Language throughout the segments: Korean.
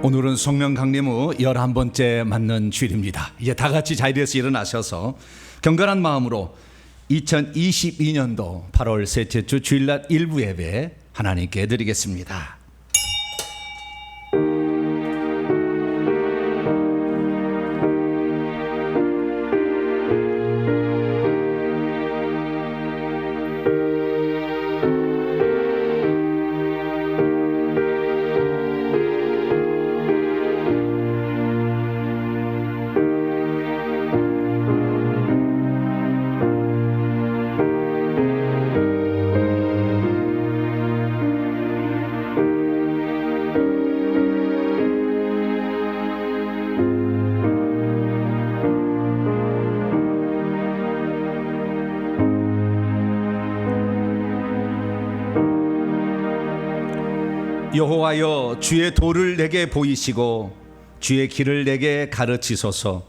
오늘은 성령 강림 후 11번째 맞는 주일입니다. 이제 다 같이 자리에서 일어나셔서 경건한 마음으로 2022년도 8월 셋째 주 주일날 일부 예배 하나님께 드리겠습니다. 여호와여, 주의 도를 내게 보이시고 주의 길을 내게 가르치소서.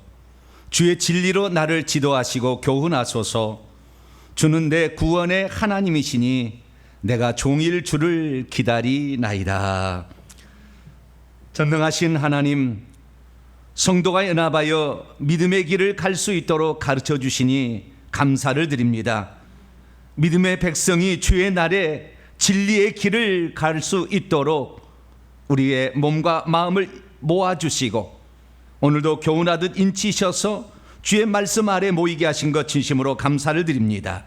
주의 진리로 나를 지도하시고 교훈하소서. 주는 내 구원의 하나님이시니 내가 종일 주를 기다리나이다. 전능하신 하나님, 성도가 연합하여 믿음의 길을 갈 수 있도록 가르쳐 주시니 감사를 드립니다. 믿음의 백성이 주의 날에 진리의 길을 갈 수 있도록 우리의 몸과 마음을 모아주시고 오늘도 교훈하듯 인치셔서 주의 말씀 아래 모이게 하신 것 진심으로 감사를 드립니다.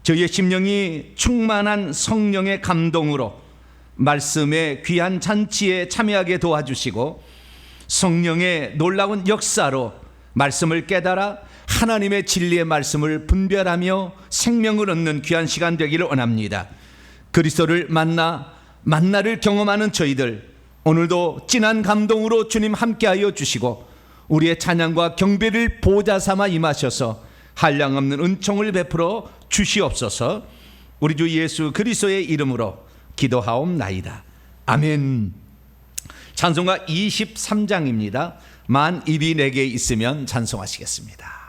저희의 심령이 충만한 성령의 감동으로 말씀의 귀한 잔치에 참여하게 도와주시고 성령의 놀라운 역사로 말씀을 깨달아 하나님의 진리의 말씀을 분별하며 생명을 얻는 귀한 시간 되기를 원합니다. 그리스도를 만나를 경험하는 저희들, 오늘도 진한 감동으로 주님 함께하여 주시고 우리의 찬양과 경배를 보좌 삼아 임하셔서 한량없는 은총을 베풀어 주시옵소서. 우리 주 예수 그리스도의 이름으로 기도하옵나이다. 아멘. 찬송가 23장입니다. 만 입이 내게 있으면 찬송하시겠습니다.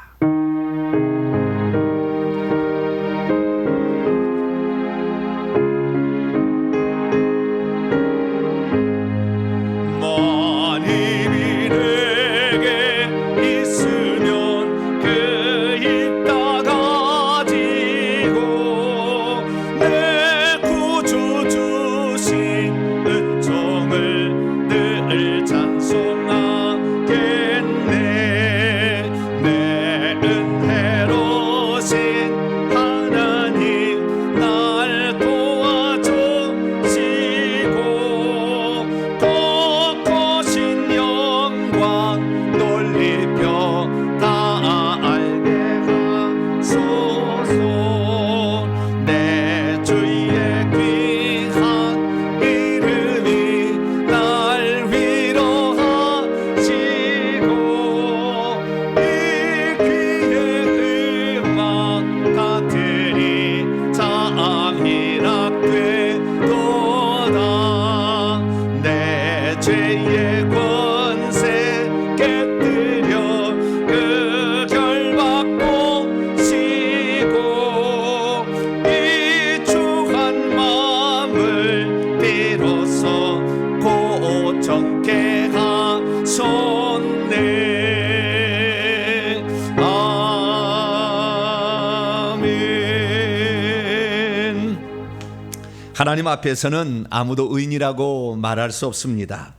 하나님 앞에서는 아무도 의인이라고 말할 수 없습니다.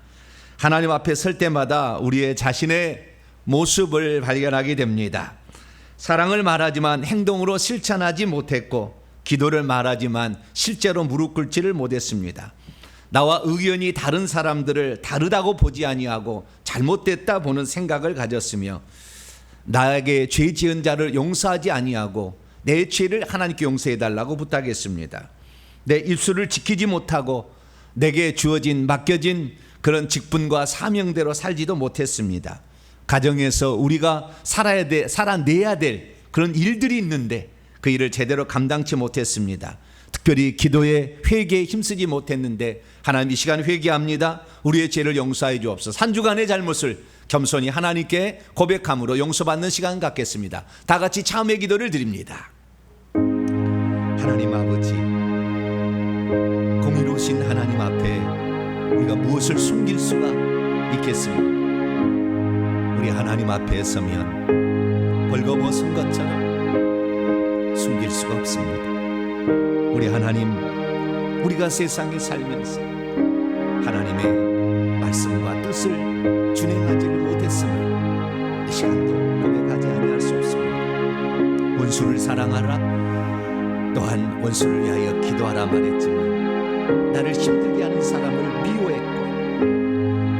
하나님 앞에 설 때마다 우리의 자신의 모습을 발견하게 됩니다. 사랑을 말하지만 행동으로 실천하지 못했고, 기도를 말하지만 실제로 무릎 꿇지를 못했습니다. 나와 의견이 다른 사람들을 다르다고 보지 아니하고 잘못됐다 보는 생각을 가졌으며, 나에게 죄 지은 자를 용서하지 아니하고 내 죄를 하나님께 용서해 달라고 부탁했습니다. 내 입술을 지키지 못하고 내게 주어진 맡겨진 그런 직분과 사명대로 살지도 못했습니다. 가정에서 우리가 살아내야 될 그런 일들이 있는데 그 일을 제대로 감당치 못했습니다. 특별히 기도에 회개에 힘쓰지 못했는데 하나님 이 시간 회개합니다. 우리의 죄를 용서해 주옵소서. 한 주간의 잘못을 겸손히 하나님께 고백함으로 용서받는 시간 갖겠습니다. 다 같이 참회 기도를 드립니다. 하나님 아버지, 공의로우신 하나님 앞에 우리가 무엇을 숨길 수가 있겠습니까? 우리 하나님 앞에 서면 벌거벗은 것처럼 숨길 수가 없습니다. 우리 하나님, 우리가 세상에 살면서 하나님의 말씀과 뜻을 준행하지를 못했음을 이 시간도 고백하지 아니할 수 없습니다. 원수를 사랑하라, 또한 원수를 위하여 기도하라 말했지만 나를 힘들게 하는 사람을 미워했고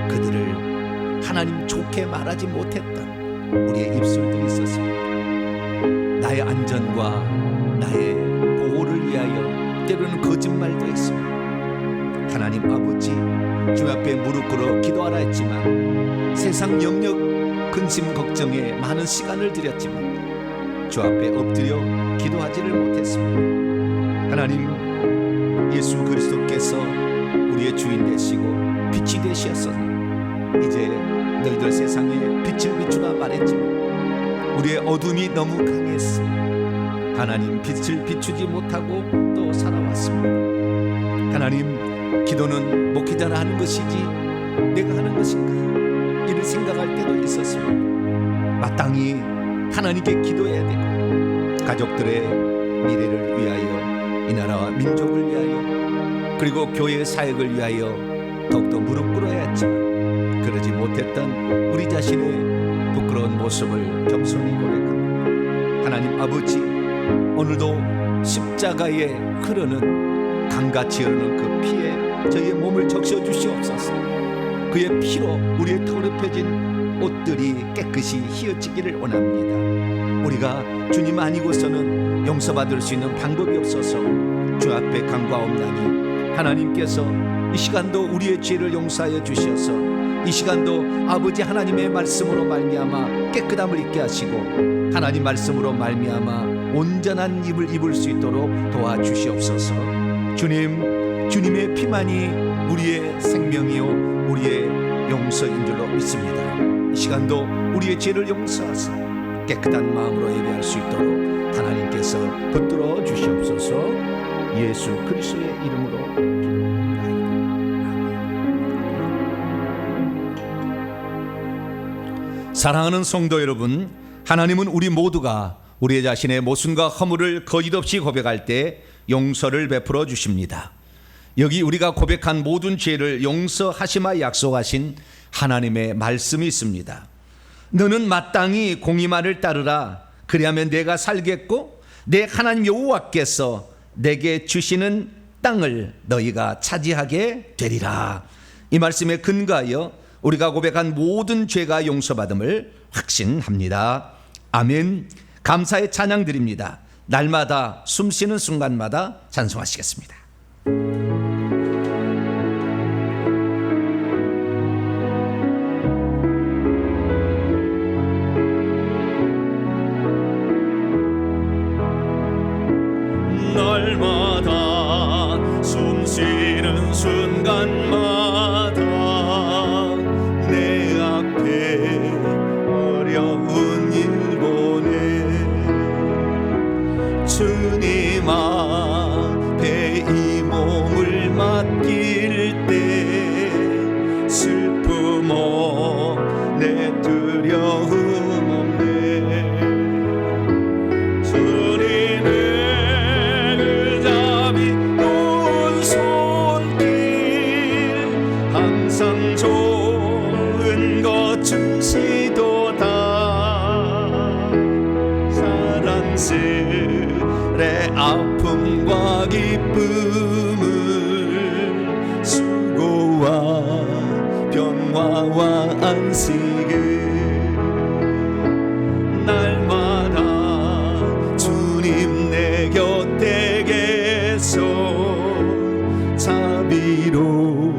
그들을 하나님 좋게 말하지 못했던 우리의 입술들이 있었습니다. 나의 안전과 나의 보호를 위하여 때로는 거짓말도 했습니다. 하나님 아버지, 주 앞에 무릎 꿇어 기도하라 했지만 세상 영역 근심 걱정에 많은 시간을 들였지만 주 앞에 엎드려 기도하지를 못했습니다. 하나님, 예수 그리스도께서 우리의 주인 되시고 빛이 되시어서 이제 너희들 세상에 빛을 비추라 말했지만 우리의 어둠이 너무 강했어 하나님 빛을 비추지 못하고 또 살아왔습니다. 하나님, 기도는 목회자라 하는 것이지 내가 하는 것인가 이를 생각할 때도 있었습니다. 마땅히 하나님께 기도해야 되고 가족들의 미래를 위하여, 이 나라와 민족을 위하여, 그리고 교회 사역을 위하여 더욱더 무릎 꿇어야 했지만 그러지 못했던 우리 자신의 부끄러운 모습을 겸손히 고백합니다. 하나님 아버지, 오늘도 십자가에 흐르는 강같이 흐르는 그 피에 저희의 몸을 적셔 주시옵소서. 그의 피로 우리의 더럽혀진 옷들이 깨끗이 휘어지기를 원합니다. 우리가 주님 아니고서는 용서받을 수 있는 방법이 없어서 주 앞에 간구하옵나니 하나님께서 이 시간도 우리의 죄를 용서하여 주셔서 이 시간도 아버지 하나님의 말씀으로 말미암아 깨끗함을 입게 하시고 하나님 말씀으로 말미암아 온전한 입을 입을 수 있도록 도와주시옵소서. 주님, 주님의 피만이 우리의 생명이요 우리의 용서인 줄로 믿습니다. 이 시간도 우리의 죄를 용서하사 깨끗한 마음으로 예배할 수 있도록 하나님께서 붙들어 주시옵소서. 예수 그리스도의 이름으로 기도합니다. 사랑하는 성도 여러분, 하나님은 우리 모두가 우리 자신의 모순과 허물을 거짓 없이 고백할 때 용서를 베풀어 주십니다. 여기 우리가 고백한 모든 죄를 용서하시마 약속하신 하나님의 말씀이 있습니다. 너는 마땅히 공의만을 따르라. 그리하면 내가 살겠고 내 하나님 여호와께서 내게 주시는 땅을 너희가 차지하게 되리라. 이 말씀에 근거하여 우리가 고백한 모든 죄가 용서받음을 확신합니다. 아멘. 감사의 찬양 드립니다. 날마다 숨쉬는 순간마다 찬송하시겠습니다. 날마다 숨쉬는 순간마다 내 앞에 어려운 일 보내 주님 앞에 이 몸을 맡길 때 슬픔 없네 두려움 없네 주님의 잡이 놓은 손길 항상 좋은 것 주시도다 사랑스레 아픔과 기쁨을 수고와 평화와 안식을 날마다 주님 내 곁에 계소 자비로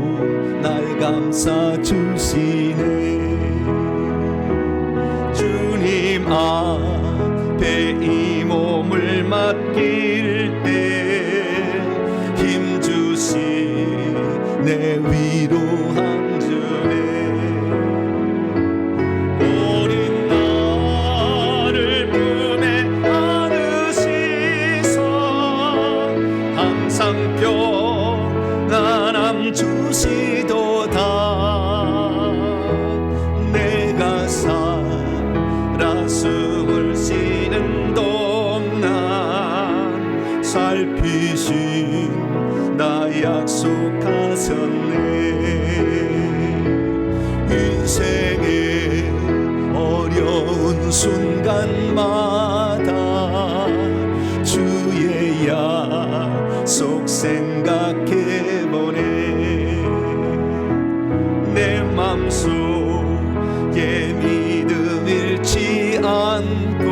날 감싸 주시네 주님 앞에 이 몸을 맡길 때 힘주시 내 위로한 주네 어린 나를 품에 안으시사 항상 평안함 주시도다 약속하셨네. 인생의 어려운 순간마다 주의 약속 생각해보네. 내 맘속에 믿음 잃지 않고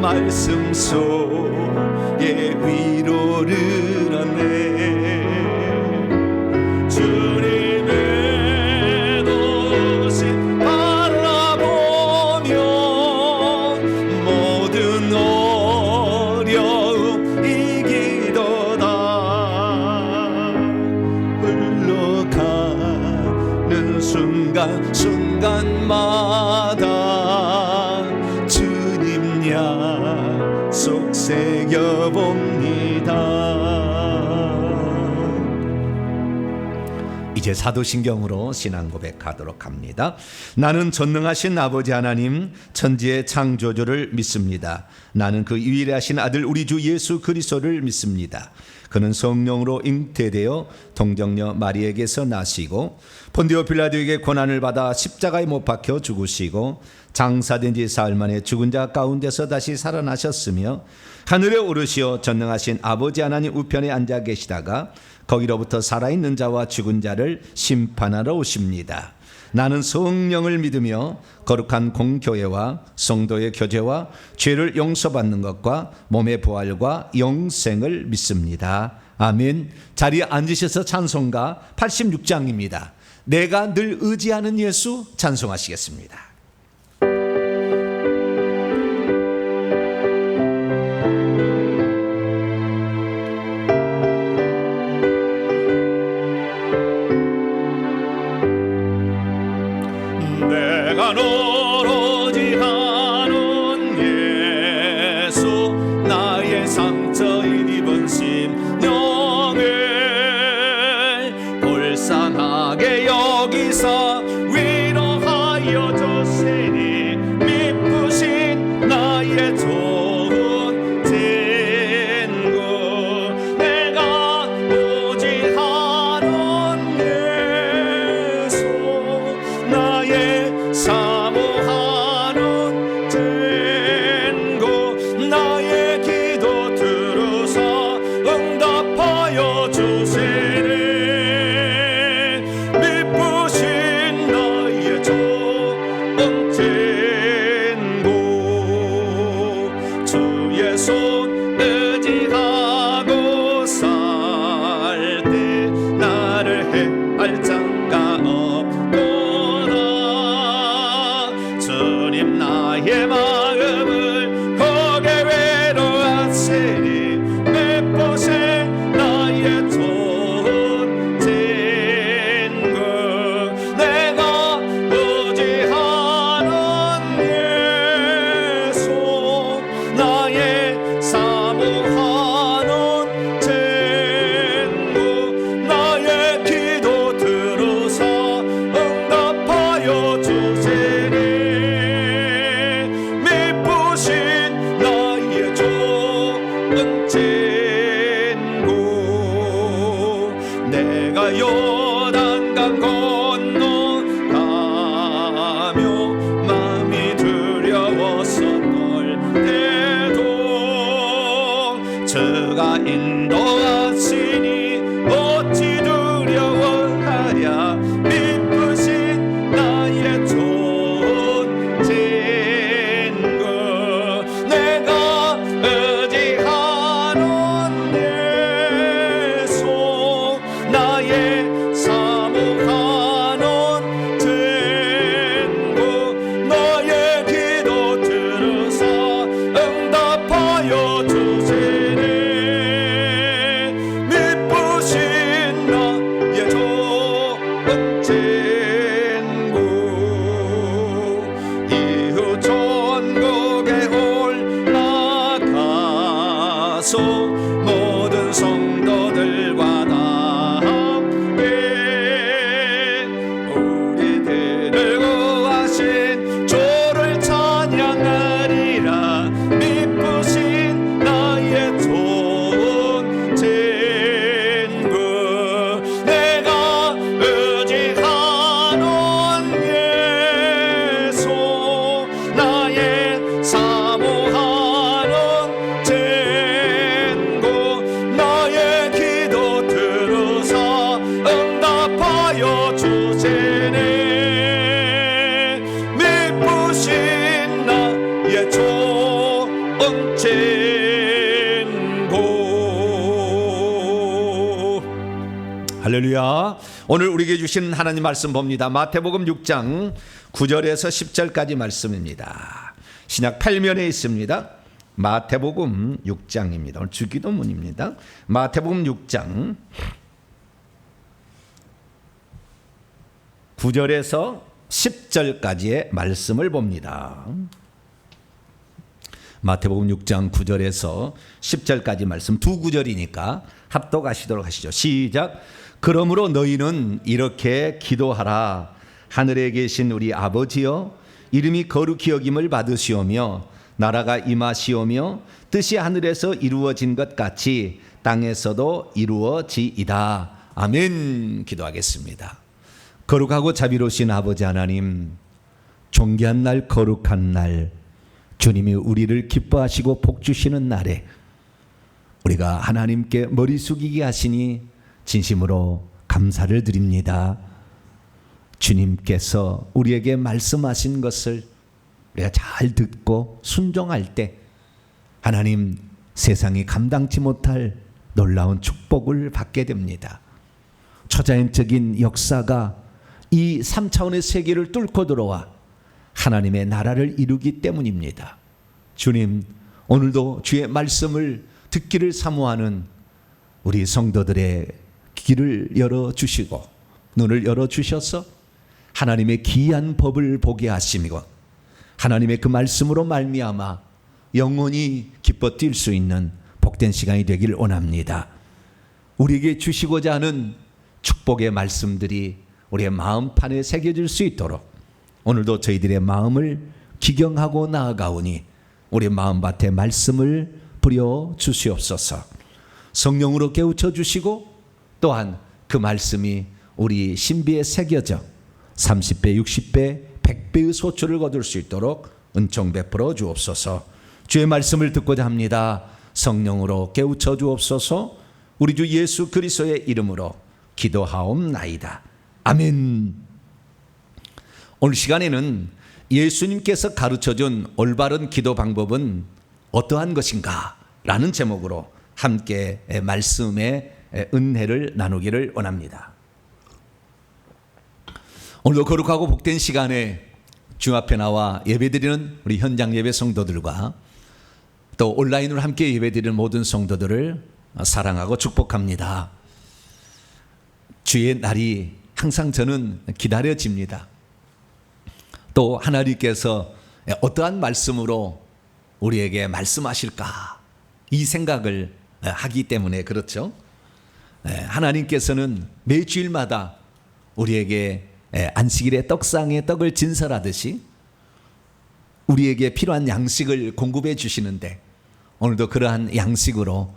말씀 속에 위로를 얻네. 주님의 도심 바라보며 모든 어려움 이기도다. 흘러가는 순간순간마다 주님 약속 새겨봅니다. 이제 사도신경으로 신앙 고백하도록 합니다. 나는 전능하신 아버지 하나님 천지의 창조주를 믿습니다. 나는 그 유일하신 아들 우리 주 예수 그리스도를 믿습니다. 그는 성령으로 잉태되어 동정녀 마리에게서 나시고 본디오 빌라도에게 고난을 받아 십자가에 못 박혀 죽으시고 장사된 지 사흘 만에 죽은 자 가운데서 다시 살아나셨으며 하늘에 오르시어 전능하신 아버지 하나님 우편에 앉아 계시다가 거기로부터 살아있는 자와 죽은 자를 심판하러 오십니다. 나는 성령을 믿으며 거룩한 공교회와 성도의 교제와 죄를 용서받는 것과 몸의 부활과 영생을 믿습니다. 아멘. 자리에 앉으셔서 찬송가 86장입니다. 내가 늘 의지하는 예수 찬송하시겠습니다. 내가 오로지 하는 예수 나의 상처 입은 심령을 불쌍하게 여기사 위로하여 주시니 미쁘신 나의 좋은 친구. 내가 오직 하는 예수 나의 사모하는 친구. 나의 기도 들으사 응답하여 주시니 미쁘신 나의 좋은 친구. 주의 손 의지하고 살 때 나를 해할 자가 없도다. 주님 나의 마음을 거기 외로웠으니 미쁘신 나의 좋은 친구. 내가 의지하는 예수 나의 사모하는 친구. 나의 기도 들으사 응답하여 주시니 미쁘신 나의 좋은 친구. 내가 요단강 건너가며 마음이 두려웠었을 때도 주가 인도하시니 어찌 두려워하랴. 미쁘신 나의 좋은 친구. 내가 의지하는 예수 나의 사모하는 할렐루야. 오늘 우리에게 주신 하나님 말씀 봅니다. 마태복음 6장 9절에서 10절까지 말씀입니다. 신약 8면에 있습니다. 마태복음 6장입니다. 오늘 주기도문입니다. 마태복음 6장 9절에서 10절까지의 말씀을 봅니다. 마태복음 6장 9절에서 10절까지 말씀, 두 구절이니까 합독하시도록 하시죠. 시작. 그러므로 너희는 이렇게 기도하라. 하늘에 계신 우리 아버지여, 이름이 거룩히 여김을 받으시오며 나라가 임하시오며 뜻이 하늘에서 이루어진 것 같이 땅에서도 이루어지이다. 아멘. 기도하겠습니다. 거룩하고 자비로우신 아버지 하나님, 존귀한 날, 거룩한 날, 주님이 우리를 기뻐하시고 복 주시는 날에 우리가 하나님께 머리 숙이게 하시니 진심으로 감사를 드립니다. 주님께서 우리에게 말씀하신 것을 우리가 잘 듣고 순종할 때 하나님, 세상이 감당치 못할 놀라운 축복을 받게 됩니다. 초자연적인 역사가 이 3차원의 세계를 뚫고 들어와 하나님의 나라를 이루기 때문입니다. 주님, 오늘도 주의 말씀을 듣기를 사모하는 우리 성도들의 귀를 열어주시고 눈을 열어주셔서 하나님의 기이한 법을 보게 하시고 하나님의 그 말씀으로 말미암아 영원히 기뻐 뛸 수 있는 복된 시간이 되길 원합니다. 우리에게 주시고자 하는 축복의 말씀들이 우리의 마음판에 새겨질 수 있도록 오늘도 저희들의 마음을 기경하고 나아가오니 우리 마음밭에 말씀을 부려 주시옵소서. 성령으로 깨우쳐 주시고 또한 그 말씀이 우리 신비에 새겨져 30배, 60배, 100배의 소출을 거둘 수 있도록 은총 베풀어 주옵소서. 주의 말씀을 듣고자 합니다. 성령으로 깨우쳐 주옵소서. 우리 주 예수 그리스도의 이름으로 기도하옵나이다. 아멘. 오늘 시간에는 예수님께서 가르쳐준 올바른 기도 방법은 어떠한 것인가? 라는 제목으로 함께 말씀의 은혜를 나누기를 원합니다. 오늘도 거룩하고 복된 시간에 주 앞에 나와 예배드리는 우리 현장 예배 성도들과 또 온라인으로 함께 예배드리는 모든 성도들을 사랑하고 축복합니다. 주의 날이 항상 저는 기다려집니다. 또 하나님께서 어떠한 말씀으로 우리에게 말씀하실까 이 생각을 하기 때문에 그렇죠. 하나님께서는 매 주일마다 우리에게 안식일에 떡상에 떡을 진설하듯이 우리에게 필요한 양식을 공급해 주시는데 오늘도 그러한 양식으로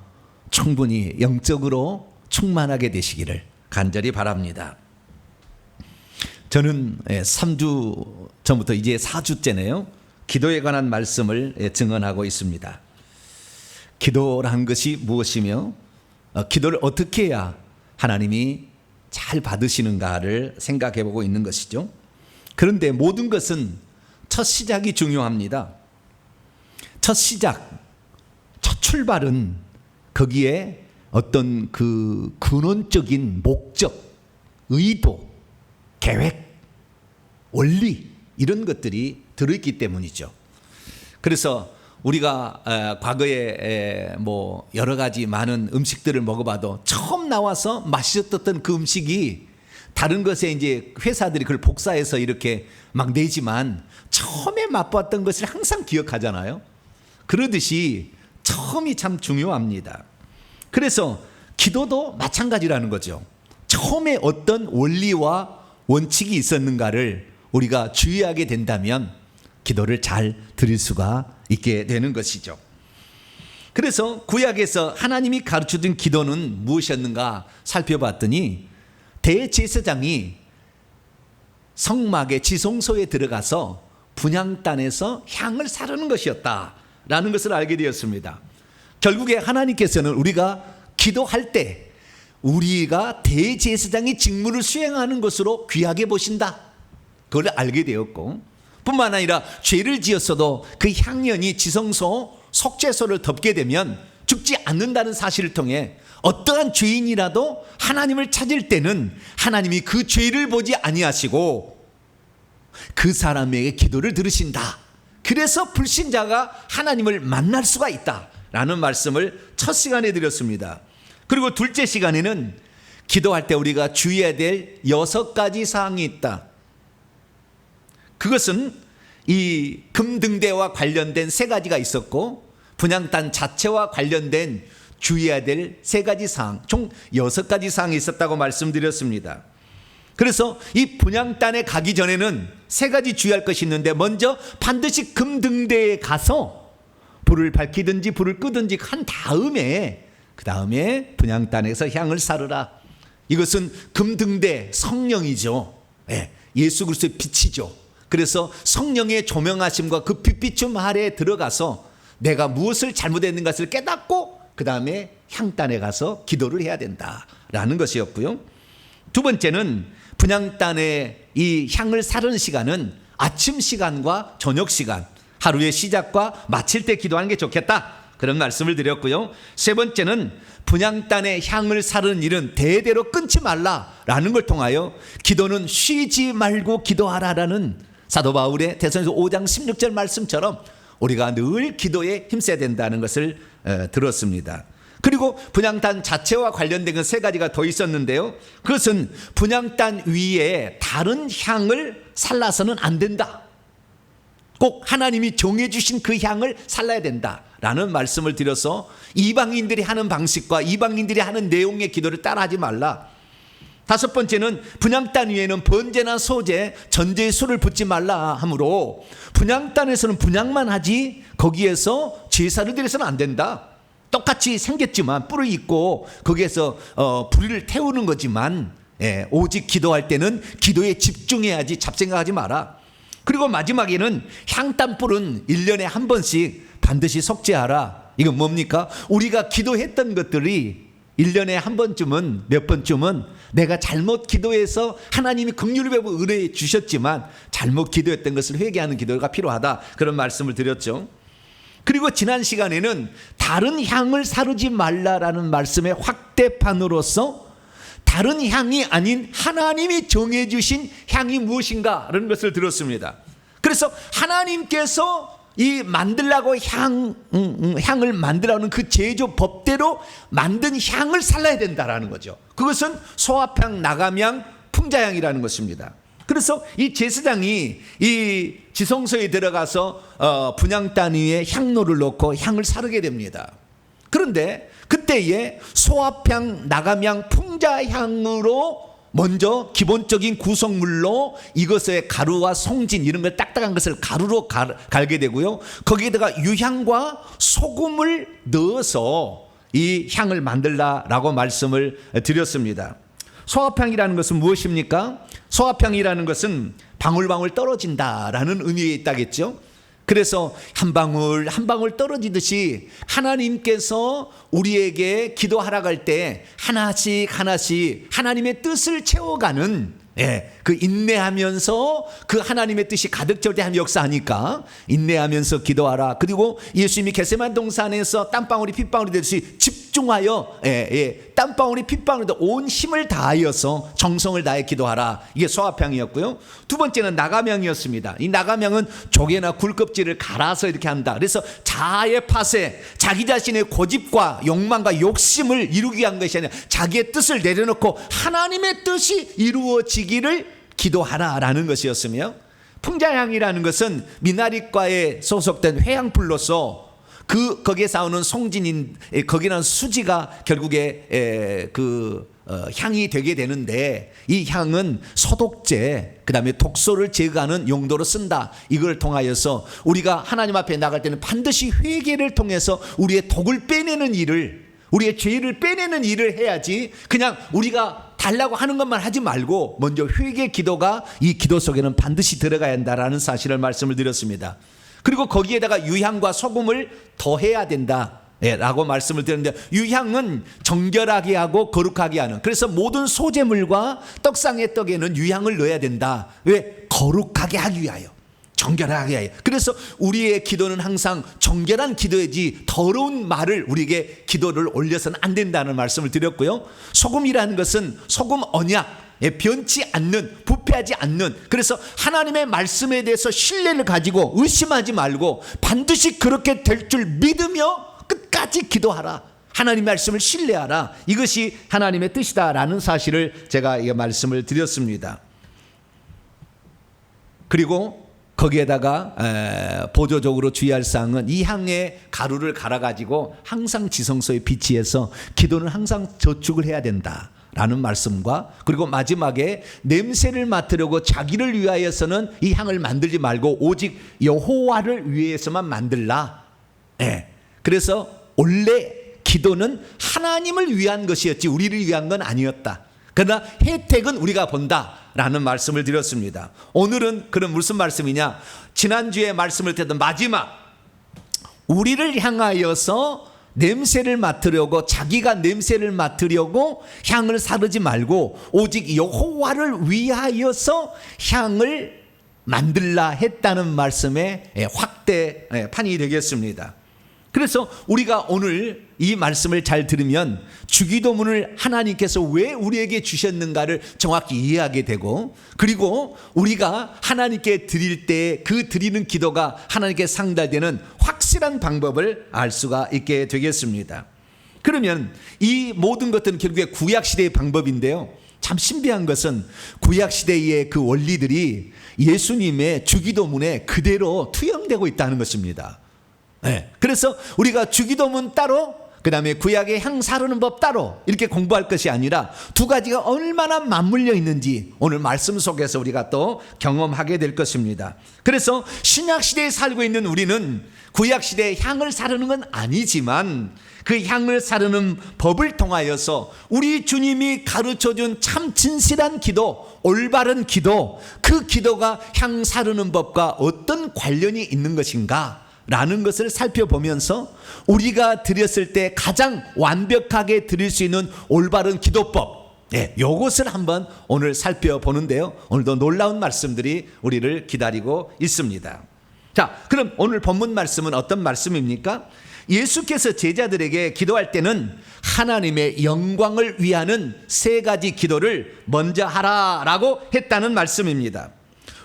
충분히 영적으로 충만하게 되시기를 간절히 바랍니다. 저는 3주 전부터 이제 4주째네요. 기도에 관한 말씀을 증언하고 있습니다. 기도라는 것이 무엇이며 기도를 어떻게 해야 하나님이 잘 받으시는가를 생각해 보고 있는 것이죠. 그런데 모든 것은 첫 시작이 중요합니다. 첫 시작, 첫 출발은 거기에 어떤 그 근원적인 목적, 의도, 계획, 원리 이런 것들이 들어있기 때문이죠. 그래서 우리가 과거에 뭐 여러 가지 많은 음식들을 먹어봐도 처음 나와서 맛있었던 그 음식이 다른 것에 이제 회사들이 그걸 복사해서 이렇게 막 내지만 처음에 맛봤던 것을 항상 기억하잖아요. 그러듯이 처음이 참 중요합니다. 그래서 기도도 마찬가지라는 거죠. 처음에 어떤 원리와 원칙이 있었는가를 우리가 주의하게 된다면 기도를 잘 드릴 수가 있게 되는 것이죠. 그래서 구약에서 하나님이 가르쳐준 기도는 무엇이었는가 살펴봤더니 대제사장이 성막의 지성소에 들어가서 분향단에서 향을 사르는 것이었다라는 것을 알게 되었습니다. 결국에 하나님께서는 우리가 기도할 때 우리가 대제사장의 직무를 수행하는 것으로 귀하게 보신다. 그걸 알게 되었고 뿐만 아니라 죄를 지었어도 그 향연이 지성소 속죄소를 덮게 되면 죽지 않는다는 사실을 통해 어떠한 죄인이라도 하나님을 찾을 때는 하나님이 그 죄를 보지 아니하시고 그 사람에게 기도를 들으신다. 그래서 불신자가 하나님을 만날 수가 있다라는 말씀을 첫 시간에 드렸습니다. 그리고 둘째 시간에는 기도할 때 우리가 주의해야 될 6가지 사항이 있다. 그것은 이 금등대와 관련된 3가지가 있었고 분향단 자체와 관련된 주의해야 될 3가지 사항, 총 6가지 사항이 있었다고 말씀드렸습니다. 그래서 이 분향단에 가기 전에는 3가지 주의할 것이 있는데, 먼저 반드시 금등대에 가서 불을 밝히든지 불을 끄든지 한 다음에 그 다음에 분향단에서 향을 사르라. 이것은 금등대 성령이죠. 예수 그리스도의 빛이죠. 그래서 성령의 조명하심과 그 빛비춤 아래에 들어가서 내가 무엇을 잘못했는 것을 깨닫고 그 다음에 향단에 가서 기도를 해야 된다라는 것이었고요. 두 번째는 분향단의 이 향을 사르는 시간은 아침 시간과 저녁 시간, 하루의 시작과 마칠 때 기도하는 게 좋겠다, 그런 말씀을 드렸고요. 세 번째는 분향단의 향을 사르는 일은 대대로 끊지 말라라는 걸 통하여 기도는 쉬지 말고 기도하라라는 사도 바울의 데살로니가서 5장 16절 말씀처럼 우리가 늘 기도에 힘써야 된다는 것을 들었습니다. 그리고 분향단 자체와 관련된 건 3가지가 더 있었는데요. 그것은 분향단 위에 다른 향을 살라서는 안 된다. 꼭 하나님이 정해주신 그 향을 살라야 된다라는 말씀을 드려서 이방인들이 하는 방식과 이방인들이 하는 내용의 기도를 따라하지 말라. 5번째는 분향단 위에는 번제나 소제, 전제의 술을 붓지 말라 하므로 분향단에서는 분향만 하지 거기에서 제사를 드려서는 안 된다. 똑같이 생겼지만 뿔이 있고 거기에서 불을 태우는 거지만 오직 기도할 때는 기도에 집중해야지 잡생각하지 마라. 그리고 마지막에는 향단불은 1년에 한 번씩 반드시 속죄하라. 이건 뭡니까? 우리가 기도했던 것들이 1년에 한 번쯤은, 몇 번쯤은 내가 잘못 기도해서 하나님이 긍휼을 베푸고 은혜 주셨지만 잘못 기도했던 것을 회개하는 기도가 필요하다, 그런 말씀을 드렸죠. 그리고 지난 시간에는 다른 향을 사르지 말라라는 말씀의 확대판으로서 다른 향이 아닌 하나님이 정해주신 향이 무엇인가라는 것을 들었습니다. 그래서 하나님께서 이 만들라고 향을 만들라는 그 제조 법대로 만든 향을 살라야 된다라는 거죠. 그것은 소합향, 나감향, 풍자향이라는 것입니다. 그래서 이 제사장이 이 지성소에 들어가서 분향단 위에 향로를 놓고 향을 사르게 됩니다. 그런데 그때에 소합향, 나감향, 풍자향으로 먼저 기본적인 구성물로 이것의 가루와 송진, 이런 걸 딱딱한 것을 가루로 갈게 되고요. 거기에다가 유향과 소금을 넣어서 이 향을 만들라라고 말씀을 드렸습니다. 소합향이라는 것은 무엇입니까? 소합향이라는 것은 방울방울 떨어진다라는 의미에 있다겠죠. 그래서 한 방울 한 방울 떨어지듯이 하나님께서 우리에게 기도하라 갈 때 하나씩 하나씩 하나님의 뜻을 채워가는, 그 인내하면서 그 하나님의 뜻이 가득 찰 때 하면 역사하니까 인내하면서 기도하라. 그리고 예수님이 겟세마네 동산에서 땀방울이 핏방울이 되듯이 집중하여 땀방울이 핏방울이 온 힘을 다하여서 정성을 다해 기도하라. 이게 소합향이었고요. 두 번째는 나감향이었습니다. 이 나감향은 조개나 굴껍질을 갈아서 이렇게 한다. 그래서 자아의 파쇄, 자기 자신의 고집과 욕망과 욕심을 이루기 위한 것이 아니라 자기의 뜻을 내려놓고 하나님의 뜻이 이루어지기를 기도하라라는 것이었으며, 풍자향이라는 것은 미나리과에 소속된 회향불로서 거기에 싸우는 송진인, 거기는 수지가 결국에 향이 되게 되는데, 이 향은 소독제, 그 다음에 독소를 제거하는 용도로 쓴다. 이걸 통하여서 우리가 하나님 앞에 나갈 때는 반드시 회개를 통해서 우리의 독을 빼내는 일을, 우리의 죄를 빼내는 일을 해야지, 그냥 우리가 달라고 하는 것만 하지 말고 먼저 회개 기도가 이 기도 속에는 반드시 들어가야 한다라는 사실을 말씀을 드렸습니다. 그리고 거기에다가 유향과 소금을 더해야 된다 라고 말씀을 드렸는데, 유향은 정결하게 하고 거룩하게 하는, 그래서 모든 소재물과 떡상의 떡에는 유향을 넣어야 된다. 왜? 거룩하게 하기 위하여, 정결하게 해요. 그래서 우리의 기도는 항상 정결한 기도이지 더러운 말을 우리에게 기도를 올려서는 안 된다는 말씀을 드렸고요. 소금이라는 것은 소금 언약, 변치 않는, 부패하지 않는, 그래서 하나님의 말씀에 대해서 신뢰를 가지고 의심하지 말고 반드시 그렇게 될 줄 믿으며 끝까지 기도하라. 하나님의 말씀을 신뢰하라. 이것이 하나님의 뜻이다라는 사실을 제가 이 말씀을 드렸습니다. 그리고 거기에다가 보조적으로 주의할 사항은 이 향에 가루를 갈아가지고 항상 지성소에 비치해서 기도는 항상 저축을 해야 된다라는 말씀과, 그리고 마지막에 냄새를 맡으려고 자기를 위하여서는 이 향을 만들지 말고 오직 여호와를 위해서만 만들라. 그래서 원래 기도는 하나님을 위한 것이었지 우리를 위한 건 아니었다. 그러나 혜택은 우리가 본다라는 말씀을 드렸습니다. 오늘은 그럼 무슨 말씀이냐? 지난주에 말씀을 드렸던 마지막, 우리를 향하여서 냄새를 맡으려고, 자기가 냄새를 맡으려고 향을 사르지 말고 오직 여호와를 위하여서 향을 만들라 했다는 말씀의 확대판이 되겠습니다. 그래서 우리가 오늘 이 말씀을 잘 들으면 주기도문을 하나님께서 왜 우리에게 주셨는가를 정확히 이해하게 되고, 그리고 우리가 하나님께 드릴 때 그 드리는 기도가 하나님께 상달되는 확실한 방법을 알 수가 있게 되겠습니다. 그러면 이 모든 것들은 결국에 구약시대의 방법인데요, 참 신비한 것은 구약시대의 그 원리들이 예수님의 주기도문에 그대로 투영되고 있다는 것입니다. 그래서 우리가 주기도문 따로, 그 다음에 구약의 향 사르는 법 따로 이렇게 공부할 것이 아니라 두 가지가 얼마나 맞물려 있는지 오늘 말씀 속에서 우리가 또 경험하게 될 것입니다. 그래서 신약시대에 살고 있는 우리는 구약시대의 향을 사르는 건 아니지만 그 향을 사르는 법을 통하여서 우리 주님이 가르쳐준 참 진실한 기도, 올바른 기도, 그 기도가 향 사르는 법과 어떤 관련이 있는 것인가 라는 것을 살펴보면서 우리가 드렸을 때 가장 완벽하게 드릴 수 있는 올바른 기도법, 이것을 한번 오늘 살펴보는데요, 오늘도 놀라운 말씀들이 우리를 기다리고 있습니다. 자, 그럼 오늘 본문 말씀은 어떤 말씀입니까? 예수께서 제자들에게 기도할 때는 하나님의 영광을 위하는 세 가지 기도를 먼저 하라라고 했다는 말씀입니다.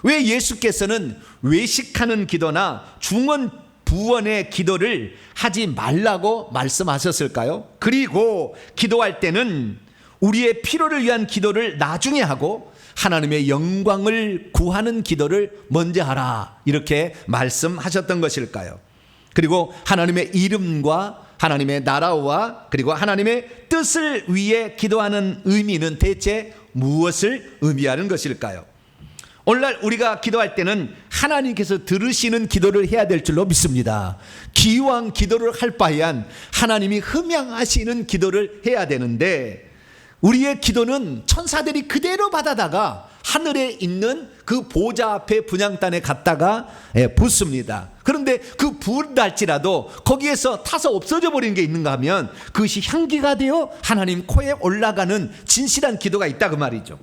왜 예수께서는 외식하는 기도나 중언 부원의 기도를 하지 말라고 말씀하셨을까요? 그리고 기도할 때는 우리의 필요를 위한 기도를 나중에 하고 하나님의 영광을 구하는 기도를 먼저 하라 이렇게 말씀하셨던 것일까요? 그리고 하나님의 이름과 하나님의 나라와 그리고 하나님의 뜻을 위해 기도하는 의미는 대체 무엇을 의미하는 것일까요? 오늘날 우리가 기도할 때는 하나님께서 들으시는 기도를 해야 될 줄로 믿습니다. 기왕 기도를 할 바에야 하나님이 흠양하시는 기도를 해야 되는데, 우리의 기도는 천사들이 그대로 받아다가 하늘에 있는 그 보좌 앞에 분향단에 갔다가 붓습니다. 그런데 그 부을지라도 거기에서 타서 없어져 버리는 게 있는가 하면 그것이 향기가 되어 하나님 코에 올라가는 진실한 기도가 있다 그 말이죠.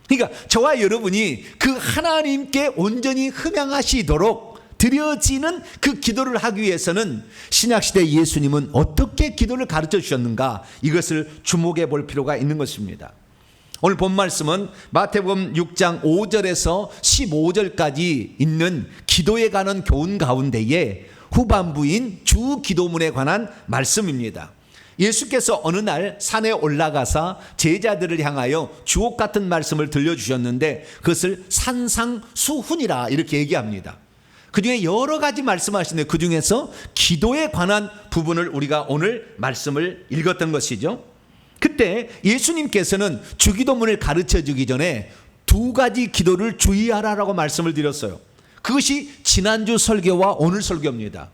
그러니까 저와 여러분이 그 하나님께 온전히 흠양하시도록 드려지는 그 기도를 하기 위해서는 신약시대 예수님은 어떻게 기도를 가르쳐 주셨는가, 이것을 주목해 볼 필요가 있는 것입니다. 오늘 본 말씀은 마태복음 6장 5절에서 15절까지 있는 기도에 관한 교훈 가운데에 후반부인 주 기도문에 관한 말씀입니다. 예수께서 어느 날 산에 올라가서 제자들을 향하여 주옥 같은 말씀을 들려주셨는데 그것을 산상수훈이라 이렇게 얘기합니다. 그 중에 여러 가지 말씀하시는데 그 중에서 기도에 관한 부분을 우리가 오늘 말씀을 읽었던 것이죠. 그때 예수님께서는 주기도문을 가르쳐 주기 전에 두 가지 기도를 주의하라라고 말씀을 드렸어요. 그것이 지난주 설교와 오늘 설교입니다.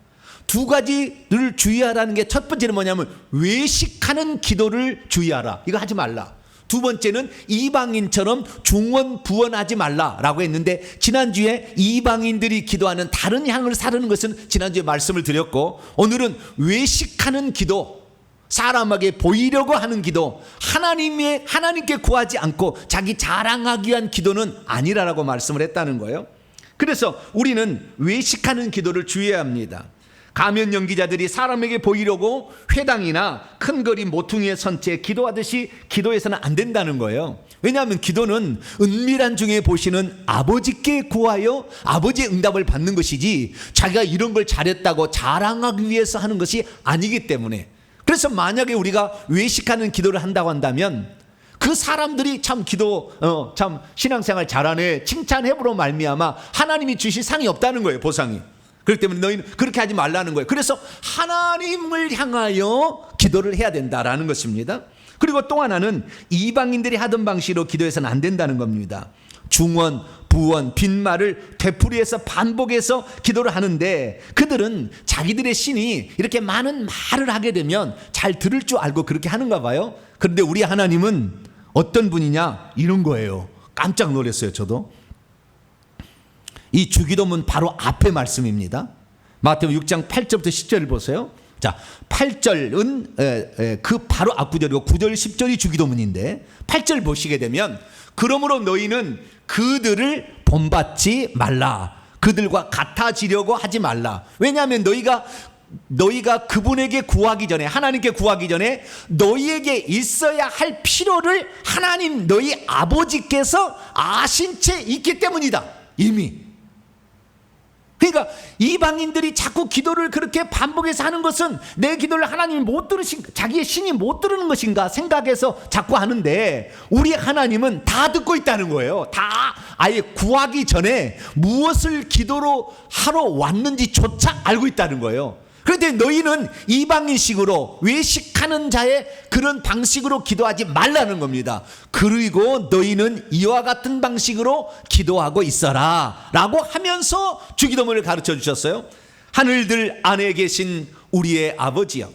두 가지를 주의하라는 게 첫 번째는 뭐냐면 외식하는 기도를 주의하라, 이거 하지 말라. 두 번째는 이방인처럼 중언 부언하지 말라라고 했는데, 지난주에 이방인들이 기도하는 다른 향을 사르는 것은 지난주에 말씀을 드렸고, 오늘은 외식하는 기도, 사람에게 보이려고 하는 기도, 하나님께 구하지 않고 자기 자랑하기 위한 기도는 아니라라고 말씀을 했다는 거예요. 그래서 우리는 외식하는 기도를 주의해야 합니다. 가면 연기자들이 사람에게 보이려고 회당이나 큰 거리 모퉁이에 선 채 기도하듯이 기도해서는 안 된다는 거예요. 왜냐하면 기도는 은밀한 중에 보시는 아버지께 구하여 아버지의 응답을 받는 것이지 자기가 이런 걸 잘했다고 자랑하기 위해서 하는 것이 아니기 때문에, 그래서 만약에 우리가 외식하는 기도를 한다고 한다면 그 사람들이 참 참 신앙생활 잘하네 칭찬해보로 말미암아 하나님이 주실 상이 없다는 거예요. 보상이. 그렇기 때문에 너희는 그렇게 하지 말라는 거예요. 그래서 하나님을 향하여 기도를 해야 된다라는 것입니다. 그리고 또 하나는 이방인들이 하던 방식으로 기도해서는 안 된다는 겁니다. 중원, 부원, 빈말을 되풀이해서 반복해서 기도를 하는데 그들은 자기들의 신이 이렇게 많은 말을 하게 되면 잘 들을 줄 알고 그렇게 하는가 봐요. 그런데 우리 하나님은 어떤 분이냐? 이런 거예요. 깜짝 놀랐어요. 저도. 이 주기도문 바로 앞에 말씀입니다. 마태복음 6장 8절부터 10절을 보세요. 자, 8절은 그 바로 앞구절이고 9절 10절이 주기도문인데 8절 보시게 되면 그러므로 너희는 그들을 본받지 말라. 그들과 같아지려고 하지 말라. 왜냐하면 너희가 그분에게 구하기 전에, 하나님께 구하기 전에 너희에게 있어야 할 필요를 하나님 너희 아버지께서 아신 채 있기 때문이다. 이미. 그러니까 이방인들이 자꾸 기도를 그렇게 반복해서 하는 것은 내 기도를 하나님이 못 들으신가, 자기의 신이 못 들으는 것인가 생각해서 자꾸 하는데 우리 하나님은 다 듣고 있다는 거예요. 다 아예 구하기 전에 무엇을 기도로 하러 왔는지조차 알고 있다는 거예요. 그런데 너희는 이방인식으로 외식하는 자의 그런 방식으로 기도하지 말라는 겁니다. 그리고 너희는 이와 같은 방식으로 기도하고 있어라 라고 하면서 주기도문을 가르쳐 주셨어요. 하늘들 안에 계신 우리의 아버지여,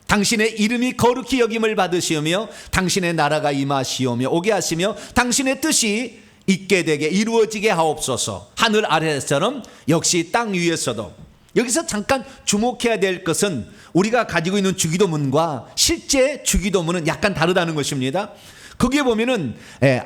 당신의 이름이 거룩히 여김을 받으시오며 당신의 나라가 임하시오며 오게 하시며 당신의 뜻이 있게 되게 이루어지게 하옵소서. 하늘 아래처럼 역시 땅 위에서도. 여기서 잠깐 주목해야 될 것은 우리가 가지고 있는 주기도문과 실제 주기도문은 약간 다르다는 것입니다. 거기에 보면은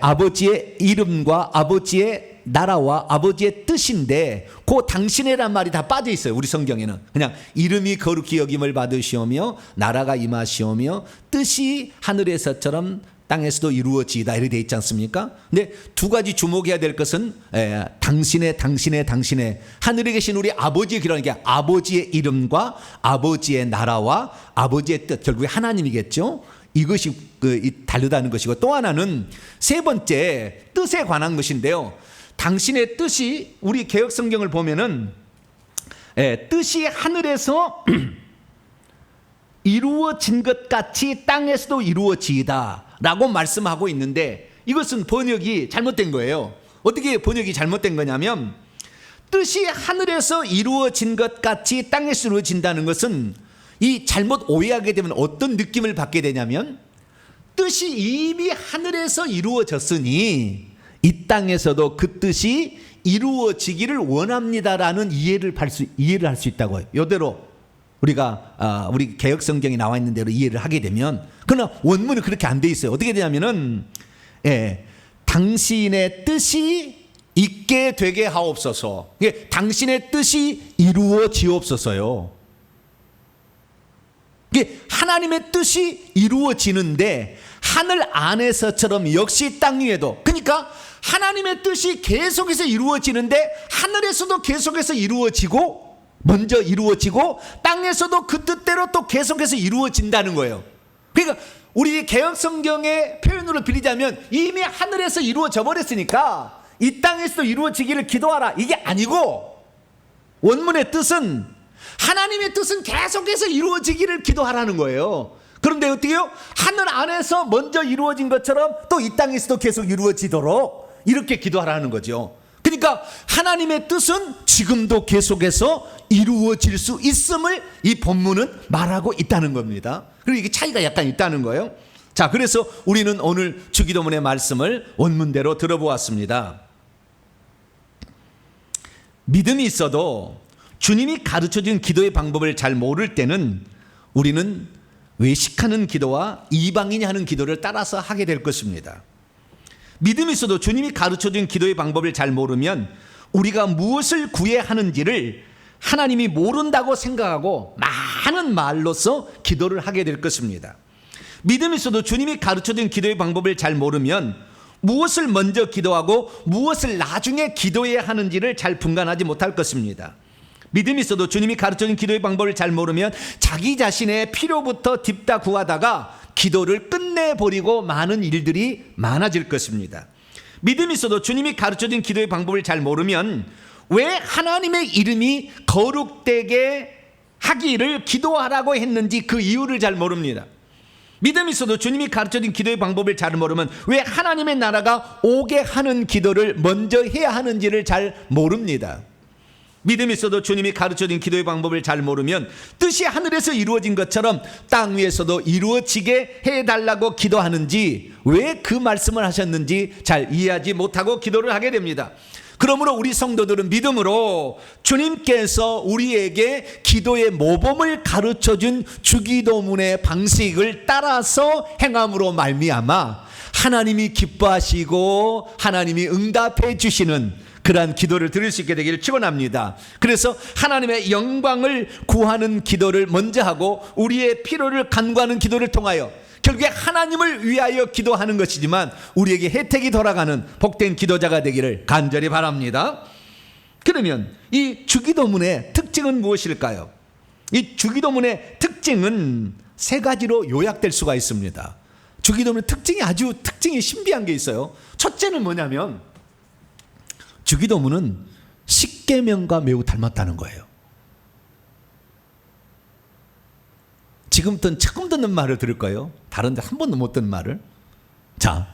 아버지의 이름과 아버지의 나라와 아버지의 뜻인데 그 당신의란 말이 다 빠져 있어요. 우리 성경에는 그냥 이름이 거룩히 여김을 받으시오며 나라가 임하시오며 뜻이 하늘에서처럼 땅에서도 이루어지이다 이렇게 되어 있지 않습니까? 근데 두 가지 주목해야 될 것은 당신의 하늘에 계신 우리 아버지의 기라는 아버지의 이름과 아버지의 나라와 아버지의 뜻, 결국에 하나님이겠죠. 이것이 다르다는 것이고, 또 하나는 세 번째 뜻에 관한 것인데요. 당신의 뜻이 우리 개역 성경을 보면은 뜻이 하늘에서 이루어진 것 같이 땅에서도 이루어지이다 라고 말씀하고 있는데 이것은 번역이 잘못된 거예요. 어떻게 번역이 잘못된 거냐면 뜻이 하늘에서 이루어진 것 같이 땅에서 이루어진다는 것은 이 잘못 오해하게 되면 어떤 느낌을 받게 되냐면 뜻이 이미 하늘에서 이루어졌으니 이 땅에서도 그 뜻이 이루어지기를 원합니다라는 이해를 할 수 있다고요. 이대로 우리가 우리 개역 성경에 나와 있는 대로 이해를 하게 되면, 그러나 원문은 그렇게 안 돼 있어요. 어떻게 되냐면은 당신의 뜻이 있게 되게 하옵소서. 당신의 뜻이 이루어지옵소서요. 하나님의 뜻이 이루어지는데 하늘 안에서처럼 역시 땅 위에도, 그러니까 하나님의 뜻이 계속해서 이루어지는데 하늘에서도 계속해서 먼저 이루어지고 땅에서도 그 뜻대로 또 계속해서 이루어진다는 거예요. 그러니까 우리 개역 성경의 표현으로 빌리자면 이미 하늘에서 이루어져 버렸으니까 이 땅에서도 이루어지기를 기도하라 이게 아니고, 원문의 뜻은 하나님의 뜻은 계속해서 이루어지기를 기도하라는 거예요. 그런데 어떻게 해요? 하늘 안에서 먼저 이루어진 것처럼 또 이 땅에서도 계속 이루어지도록 이렇게 기도하라는 거죠. 그러니까 하나님의 뜻은 지금도 계속해서 이루어질 수 있음을 이 본문은 말하고 있다는 겁니다. 그리고 이게 차이가 약간 있다는 거예요. 자, 그래서 우리는 오늘 주기도문의 말씀을 원문대로 들어보았습니다. 믿음이 있어도 주님이 가르쳐준 기도의 방법을 잘 모를 때는 우리는 외식하는 기도와 이방인이 하는 기도를 따라서 하게 될 것입니다. 믿음이 있어도 주님이 가르쳐준 기도의 방법을 잘 모르면 우리가 무엇을 구해야 하는지를 하나님이 모른다고 생각하고 많은 말로써 기도를 하게 될 것입니다. 믿음이 있어도 주님이 가르쳐준 기도의 방법을 잘 모르면 무엇을 먼저 기도하고 무엇을 나중에 기도해야 하는지를 잘 분간하지 못할 것입니다. 믿음이 있어도 주님이 가르쳐준 기도의 방법을 잘 모르면 자기 자신의 필요부터 딥다 구하다가 기도를 끝내버리고 많은 일들이 많아질 것입니다. 믿음이 있어도 주님이 가르쳐준 기도의 방법을 잘 모르면 왜 하나님의 이름이 거룩되게 하기를 기도하라고 했는지 그 이유를 잘 모릅니다. 믿음이 있어도 주님이 가르쳐준 기도의 방법을 잘 모르면 왜 하나님의 나라가 오게 하는 기도를 먼저 해야 하는지를 잘 모릅니다. 믿음이 있어도 주님이 가르쳐준 기도의 방법을 잘 모르면 뜻이 하늘에서 이루어진 것처럼 땅 위에서도 이루어지게 해달라고 기도하는지 왜 그 말씀을 하셨는지 잘 이해하지 못하고 기도를 하게 됩니다. 그러므로 우리 성도들은 믿음으로 주님께서 우리에게 기도의 모범을 가르쳐준 주기도문의 방식을 따라서 행함으로 말미암아 하나님이 기뻐하시고 하나님이 응답해 주시는 그러한 기도를 드릴 수 있게 되기를 축원합니다. 그래서 하나님의 영광을 구하는 기도를 먼저 하고 우리의 필요를 간구하는 기도를 통하여 결국에 하나님을 위하여 기도하는 것이지만 우리에게 혜택이 돌아가는 복된 기도자가 되기를 간절히 바랍니다. 그러면 이 주기도문의 특징은 무엇일까요? 이 주기도문의 특징은 세 가지로 요약될 수가 있습니다. 주기도문의 특징이 신비한 게 있어요. 첫째는 뭐냐면 주기도문은 십계명과 매우 닮았다는 거예요. 지금부터는 처음 듣는 말을 들을 거예요. 다른 데 한 번도 못 듣는 말을. 자,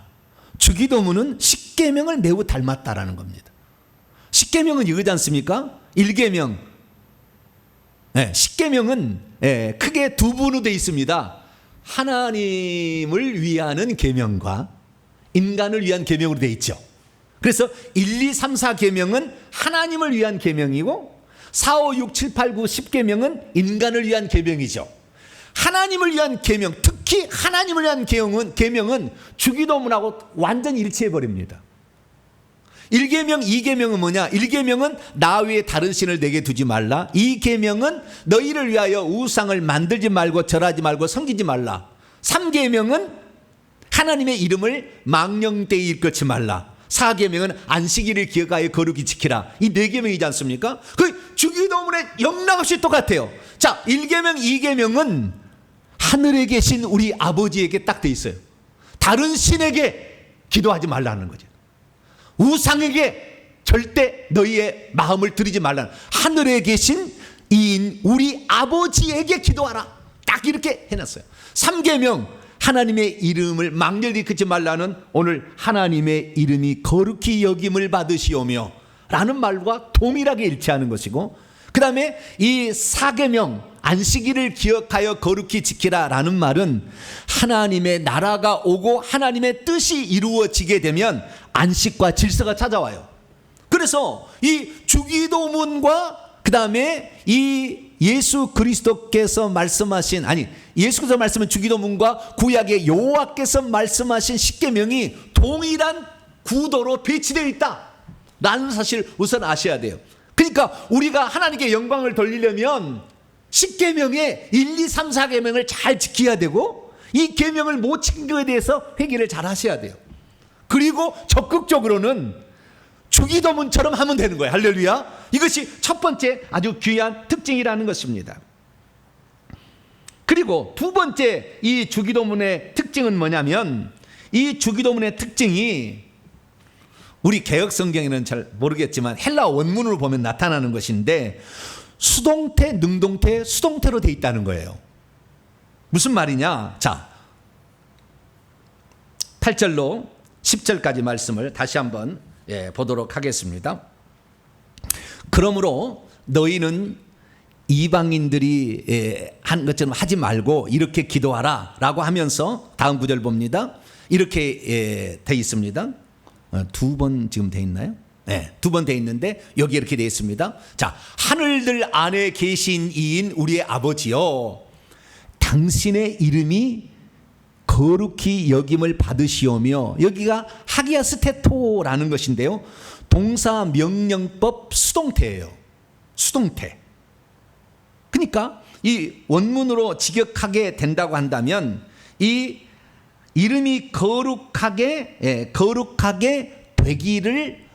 주기도문은 십계명을 매우 닮았다라는 겁니다. 십계명은 이거지 않습니까? 1계명. 십계명은 크게 두 부로 되어 있습니다. 하나님을 위하는 계명과 인간을 위한 계명으로 되어 있죠. 그래서 1, 2, 3, 4 계명은 하나님을 위한 계명이고 4, 5, 6, 7, 8, 9, 10계명은 인간을 위한 계명이죠. 하나님을 위한 계명, 특히 하나님을 위한 계명은 주기도문하고 완전히 일치해버립니다. 1계명, 2계명은 뭐냐? 1계명은 나 외에 다른 신을 내게 두지 말라. 2계명은 너희를 위하여 우상을 만들지 말고 절하지 말고 섬기지 말라. 3계명은 하나님의 이름을 망령되이 일컫지 말라. 4계명은 안식일을 기억하여 거룩히 지키라. 이 4계명이지 않습니까? 그 주기도문에 영락없이 똑같아요. 자, 1계명, 2계명은 하늘에 계신 우리 아버지에게 딱 돼 있어요. 다른 신에게 기도하지 말라는 거죠. 우상에게 절대 너희의 마음을 들이지 말라는, 하늘에 계신 이인 우리 아버지에게 기도하라. 딱 이렇게 해놨어요. 3계명 하나님의 이름을 망령되이 긋지 말라는, 오늘 하나님의 이름이 거룩히 여김을 받으시오며 라는 말과 동일하게 일치하는 것이고, 그 다음에 이 4계명 안식일을 기억하여 거룩히 지키라 라는 말은 하나님의 나라가 오고 하나님의 뜻이 이루어지게 되면 안식과 질서가 찾아와요. 그래서 이 주기도문과 그 다음에 이 예수 그리스도께서 말씀하신, 예수께서 말씀한 주기도문과 구약의 여호와께서 말씀하신 십계명이 동일한 구도로 배치되어 있다 라는 사실 우선 아셔야 돼요. 그러니까 우리가 하나님께 영광을 돌리려면 십계명의 1, 2, 3, 4계명을 잘 지켜야 되고, 이 계명을 못 지킨 것에 대해서 회개를 잘 하셔야 돼요. 그리고 적극적으로는 주기도문처럼 하면 되는 거예요. 할렐루야. 이것이 첫 번째 아주 귀한 특징이라는 것입니다. 그리고 두 번째 이 주기도문의 특징은 뭐냐면, 이 주기도문의 특징이 우리 개역 성경에는 잘 모르겠지만 헬라 원문으로 보면 나타나는 것인데, 수동태, 능동태, 수동태로 돼 있다는 거예요. 무슨 말이냐? 자, 8절로 10절까지 말씀을 다시 한번 보도록 하겠습니다. 그러므로 너희는 이방인들이 한 것처럼 하지 말고 이렇게 기도하라 라고 하면서 다음 구절 봅니다. 이렇게 돼 있습니다. 두 번 지금 돼 있나요? 네, 두 번 돼 있는데 여기 이렇게 돼 있습니다. 자, 하늘들 안에 계신 이인 우리의 아버지여, 당신의 이름이 거룩히 여김을 받으시오며, 여기가 하기아스테토라는 것인데요, 동사 명령법 수동태예요. 수동태. 그러니까 이 원문으로 직역하게 된다고 한다면 이 이름이 거룩하게 되기를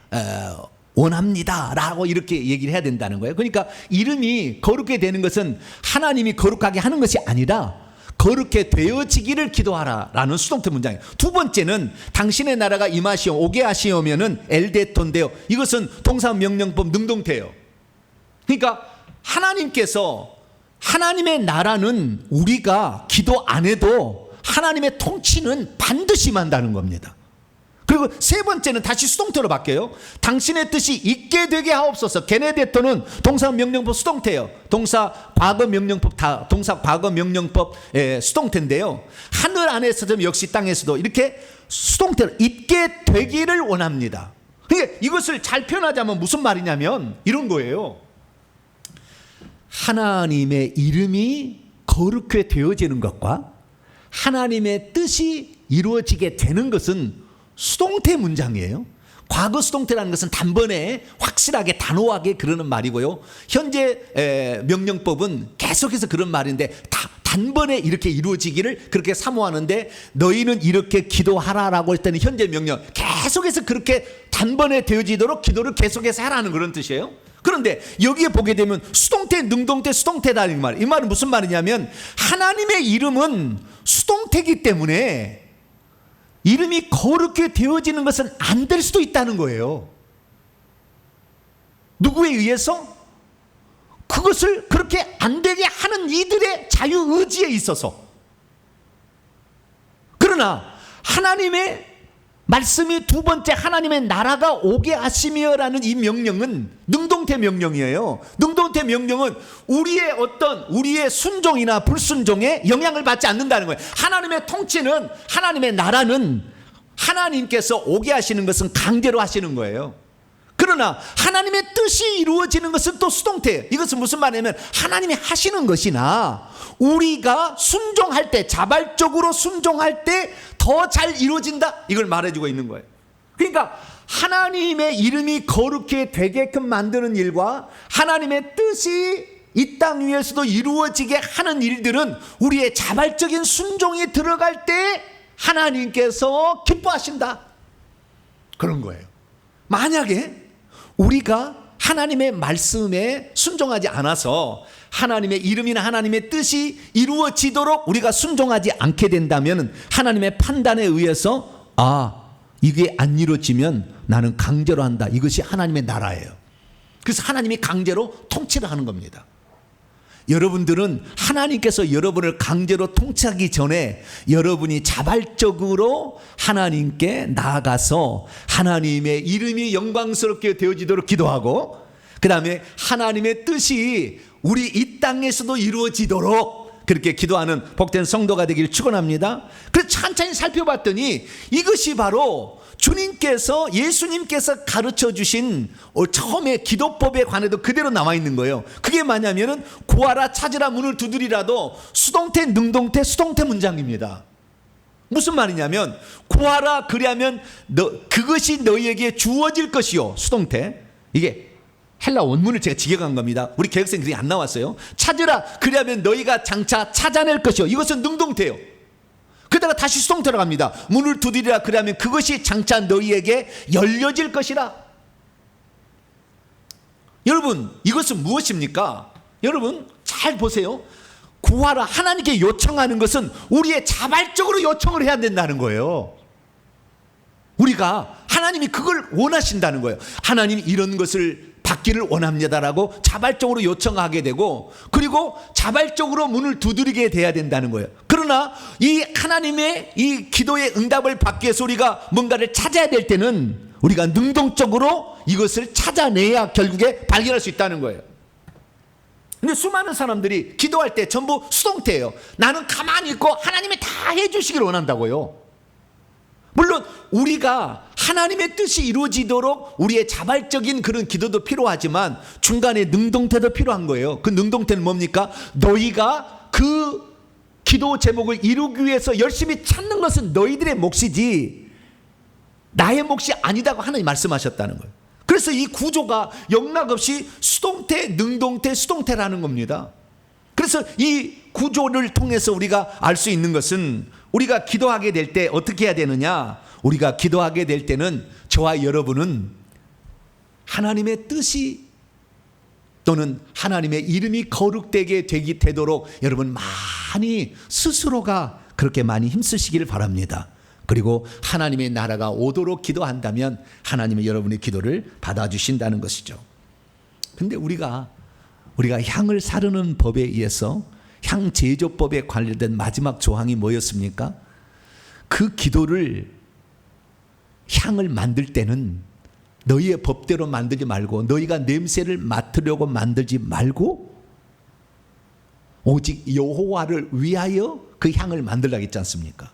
원합니다라고 이렇게 얘기를 해야 된다는 거예요. 그러니까 이름이 거룩하게 되는 것은 하나님이 거룩하게 하는 것이 아니라 거룩해 되어지기를 기도하라라는 수동태 문장이에요. 두 번째는 당신의 나라가 임하시오 오게 하시오면은 엘데톤데요. 이것은 동사 명령법 능동태예요. 그러니까 하나님께서, 하나님의 나라는 우리가 기도 안 해도 하나님의 통치는 반드시 임한다는 겁니다. 그리고 세 번째는 다시 수동태로 바뀌어요. 당신의 뜻이 있게 되게 하옵소서. 게네데토는 동사 명령법 수동태예요. 동사 과거 명령법 다 동사 과거 명령법 수동태인데요. 하늘 안에서도 역시 땅에서도 이렇게 수동태로 있게 되기를 원합니다. 그러니까 이것을 잘 표현하자면 무슨 말이냐면 이런 거예요. 하나님의 이름이 거룩하게 되어지는 것과 하나님의 뜻이 이루어지게 되는 것은 수동태 문장이에요. 과거 수동태라는 것은 단번에 확실하게 단호하게 그러는 말이고요. 현재 명령법은 계속해서 그런 말인데 단번에 이렇게 이루어지기를 그렇게 사모하는데, 너희는 이렇게 기도하라라고 할 때는 현재 명령 계속해서 그렇게 단번에 되어지도록 기도를 계속해서 하라는 그런 뜻이에요. 그런데 여기에 보게 되면 수동태, 능동태, 수동태라는 말, 이 말은 무슨 말이냐면 하나님의 이름은 수동태이기 때문에 이름이 거룩하게 되어지는 것은 안 될 수도 있다는 거예요. 누구에 의해서? 그것을 그렇게 안 되게 하는 이들의 자유의지에 있어서. 그러나 하나님의 말씀이 두 번째 하나님의 나라가 오게 하시며라는 이 명령은 능동태 명령이에요. 능동태 명령은 우리의 순종이나 불순종에 영향을 받지 않는다는 거예요. 하나님의 통치는, 하나님의 나라는 하나님께서 오게 하시는 것은 강제로 하시는 거예요. 그러나 하나님의 뜻이 이루어지는 것은 또 수동태예요. 이것은 무슨 말이냐면 하나님이 하시는 것이나 우리가 순종할 때, 자발적으로 순종할 때 더 잘 이루어진다, 이걸 말해주고 있는 거예요. 그러니까 하나님의 이름이 거룩하게 되게끔 만드는 일과 하나님의 뜻이 이 땅 위에서도 이루어지게 하는 일들은 우리의 자발적인 순종이 들어갈 때 하나님께서 기뻐하신다, 그런 거예요. 만약에 우리가 하나님의 말씀에 순종하지 않아서 하나님의 이름이나 하나님의 뜻이 이루어지도록 우리가 순종하지 않게 된다면 하나님의 판단에 의해서 이게 안 이루어지면 나는 강제로 한다, 이것이 하나님의 나라예요. 그래서 하나님이 강제로 통치를 하는 겁니다. 여러분들은 하나님께서 여러분을 강제로 통치하기 전에 여러분이 자발적으로 하나님께 나아가서 하나님의 이름이 영광스럽게 되어지도록 기도하고, 그 다음에 하나님의 뜻이 우리 이 땅에서도 이루어지도록 그렇게 기도하는 복된 성도가 되기를 축원합니다. 그래서 천천히 살펴봤더니 이것이 바로 주님께서, 예수님께서 가르쳐 주신 처음에 기도법에 관해도 그대로 나와 있는 거예요. 그게 뭐냐면은 구하라, 찾으라, 문을 두드리라도 수동태, 능동태, 수동태 문장입니다. 무슨 말이냐면 구하라, 그리하면 그것이 너희에게 주어질 것이요, 수동태. 이게 헬라 원문을 제가 직역한 겁니다. 우리 개혁생 그게 안 나왔어요. 찾으라, 그리하면 너희가 장차 찾아낼 것이요, 이것은 능동태요. 그러다가 다시 수동태로 갑니다. 문을 두드리라, 그러면 그것이 장차 너희에게 열려질 것이라. 여러분, 이것은 무엇입니까? 여러분 잘 보세요. 구하라, 하나님께 요청하는 것은 우리의 자발적으로 요청을 해야 된다는 거예요. 우리가, 하나님이 그걸 원하신다는 거예요. 하나님이 이런 것을 받기를 원합니다라고 자발적으로 요청하게 되고, 그리고 자발적으로 문을 두드리게 돼야 된다는 거예요. 그러나 이 하나님의 이 기도의 응답을 받기 위해서 우리가 뭔가를 찾아야 될 때는 우리가 능동적으로 이것을 찾아내야 결국에 발견할 수 있다는 거예요. 근데 수많은 사람들이 기도할 때 전부 수동태예요. 나는 가만히 있고 하나님이 다 해주시길 원한다고요. 물론 우리가 하나님의 뜻이 이루어지도록 우리의 자발적인 그런 기도도 필요하지만 중간에 능동태도 필요한 거예요. 그 능동태는 뭡니까? 너희가 그 기도 제목을 이루기 위해서 열심히 찾는 것은 너희들의 몫이지 나의 몫이 아니다고 하나님 말씀하셨다는 거예요. 그래서 이 구조가 영락없이 수동태, 능동태, 수동태라는 겁니다. 그래서 이 구조를 통해서 우리가 알 수 있는 것은 우리가 기도하게 될 때 어떻게 해야 되느냐? 우리가 기도하게 될 때는 저와 여러분은 하나님의 뜻이 또는 하나님의 이름이 거룩되게 되도록 여러분 많이 스스로가 그렇게 많이 힘쓰시기를 바랍니다. 그리고 하나님의 나라가 오도록 기도한다면 하나님은 여러분의 기도를 받아주신다는 것이죠. 근데 우리가 향을 사르는 법에 의해서 향 제조법에 관련된 마지막 조항이 뭐였습니까? 그 기도를 향을 만들 때는 너희의 법대로 만들지 말고 너희가 냄새를 맡으려고 만들지 말고 오직 여호와를 위하여 그 향을 만들라고 했지 않습니까?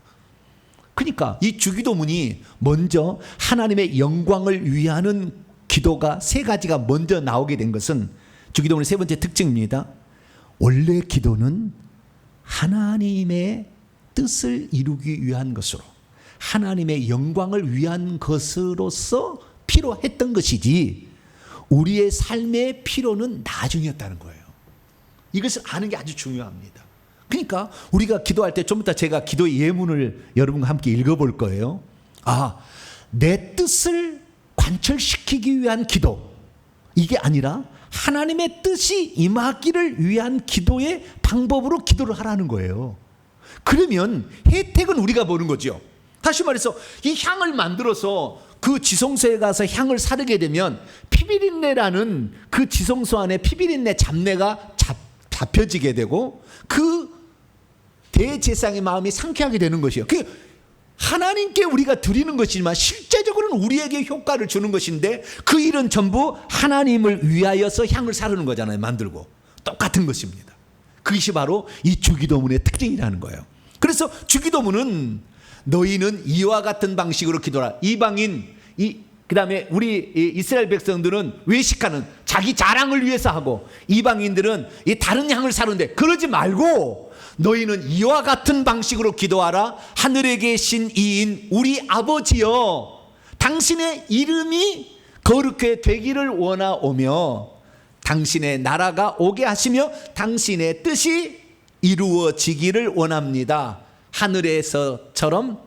그러니까 이 주기도문이 먼저 하나님의 영광을 위하는 기도가 세 가지가 먼저 나오게 된 것은 주기도문의 세 번째 특징입니다. 원래 기도는 하나님의 뜻을 이루기 위한 것으로 하나님의 영광을 위한 것으로서 필요했던 것이지 우리의 삶의 필요는 나중이었다는 거예요. 이것을 아는 게 아주 중요합니다. 그러니까 우리가 기도할 때 좀 이따 제가 기도의 예문을 여러분과 함께 읽어볼 거예요. 내 뜻을 관철시키기 위한 기도, 이게 아니라 하나님의 뜻이 임하기를 위한 기도의 방법으로 기도를 하라는 거예요. 그러면 혜택은 우리가 보는 거죠. 다시 말해서 이 향을 만들어서 그 지성소에 가서 향을 사르게 되면 피비린내라는 그 지성소 안에 피비린내 잡내가 잡혀지게 되고 그 대제사장의 마음이 상쾌하게 되는 것이에요. 하나님께 우리가 드리는 것이지만 실제적으로는 우리에게 효과를 주는 것인데 그 일은 전부 하나님을 위하여서 향을 사르는 거잖아요. 만들고 똑같은 것입니다. 그것이 바로 이 주기도문의 특징이라는 거예요. 그래서 주기도문은 너희는 이와 같은 방식으로 기도하라. 이방인 그 다음에 우리 이스라엘 백성들은 외식하는 자기 자랑을 위해서 하고 이방인들은 이 다른 향을 사는데 그러지 말고 너희는 이와 같은 방식으로 기도하라. 하늘에 계신 이인 우리 아버지여 당신의 이름이 거룩해 되기를 원하오며 당신의 나라가 오게 하시며 당신의 뜻이 이루어지기를 원합니다. 하늘에서처럼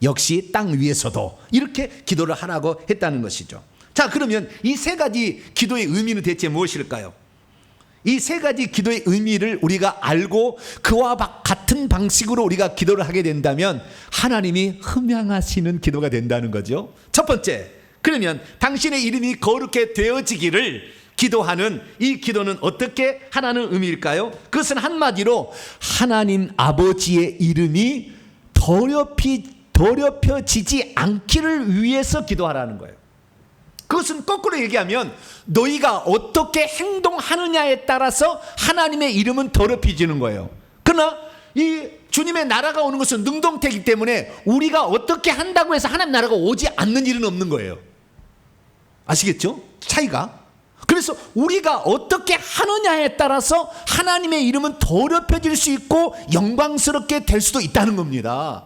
역시 땅 위에서도 이렇게 기도를 하라고 했다는 것이죠. 자, 그러면 이 세 가지 기도의 의미는 대체 무엇일까요? 이 세 가지 기도의 의미를 우리가 알고 그와 같은 방식으로 우리가 기도를 하게 된다면 하나님이 흠양하시는 기도가 된다는 거죠. 첫 번째, 그러면 당신의 이름이 거룩해 되어지기를 기도하는 이 기도는 어떻게 하라는 의미일까요? 그것은 한마디로 하나님 아버지의 이름이 더럽혀지지 않기를 위해서 기도하라는 거예요. 그것은 거꾸로 얘기하면 너희가 어떻게 행동하느냐에 따라서 하나님의 이름은 더럽혀지는 거예요. 그러나 이 주님의 나라가 오는 것은 능동태이기 때문에 우리가 어떻게 한다고 해서 하나님 나라가 오지 않는 일은 없는 거예요. 아시겠죠? 차이가. 그래서 우리가 어떻게 하느냐에 따라서 하나님의 이름은 더럽혀질 수 있고 영광스럽게 될 수도 있다는 겁니다.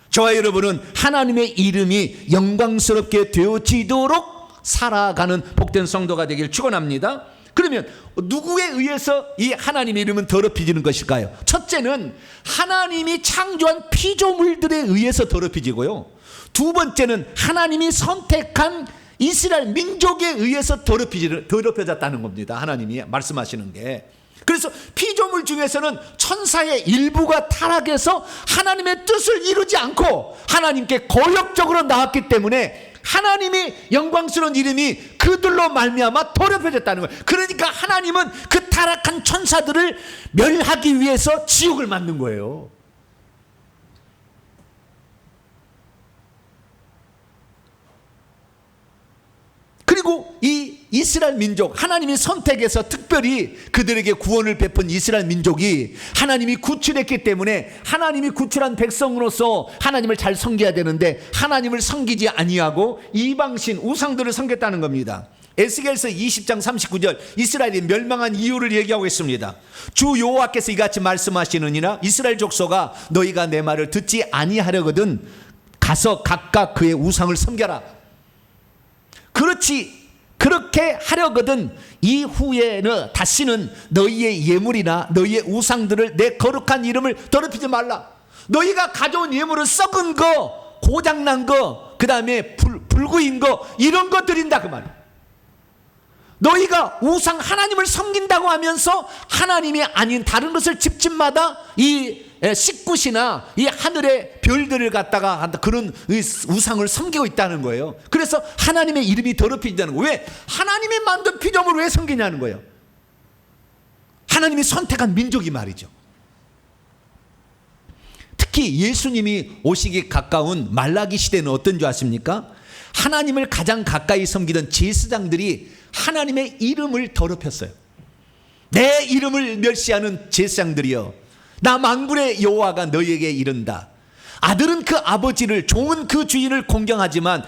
저와 여러분은 하나님의 이름이 영광스럽게 되어지도록 살아가는 복된 성도가 되길 축원합니다. 그러면 누구에 의해서 이 하나님의 이름은 더럽혀지는 것일까요? 첫째는 하나님이 창조한 피조물들에 의해서 더럽혀지고요. 두 번째는 하나님이 선택한 이스라엘 민족에 의해서 더럽혀졌다는 겁니다. 하나님이 말씀하시는 게. 그래서 피조물 중에서는 천사의 일부가 타락해서 하나님의 뜻을 이루지 않고 하나님께 거역적으로 나왔기 때문에 하나님이 영광스러운 이름이 그들로 말미암아 더럽혀졌다는 거예요. 그러니까 하나님은 그 타락한 천사들을 멸하기 위해서 지옥을 만든 거예요. 그리고 이 이스라엘 민족, 하나님이 선택해서 특별히 그들에게 구원을 베푼 이스라엘 민족이 하나님이 구출했기 때문에 하나님이 구출한 백성으로서 하나님을 잘 섬겨야 되는데 하나님을 섬기지 아니하고 이방신 우상들을 섬겼다는 겁니다. 에스겔서 20장 39절 이스라엘이 멸망한 이유를 얘기하고 있습니다. 주 여호와께서 이같이 말씀하시느니라 이스라엘 족속아 너희가 내 말을 듣지 아니하려거든 가서 각각 그의 우상을 섬겨라. 그렇게 하려거든 이후에는 다시는 너희의 예물이나 너희의 우상들을 내 거룩한 이름을 더럽히지 말라. 너희가 가져온 예물은 썩은 거, 고장난 거, 그 다음에 불구인 거, 이런 거 드린다 그 말이야. 너희가 우상 하나님을 섬긴다고 하면서 하나님이 아닌 다른 것을 집집마다 이 식굿이나 이 하늘의 별들을 갖다가 그런 우상을 섬기고 있다는 거예요. 그래서 하나님의 이름이 더럽혀진다는 거예요. 왜? 하나님이 만든 피조물을 왜 섬기냐는 거예요. 하나님이 선택한 민족이 말이죠. 특히 예수님이 오시기 가까운 말라기 시대는 어떤 줄 아십니까? 하나님을 가장 가까이 섬기던 제사장들이 하나님의 이름을 더럽혔어요. 내 이름을 멸시하는 제사장들이여 나 만군의 여호와가 너희에게 이른다. 아들은 그 아버지를 종은 그 주인을 공경하지만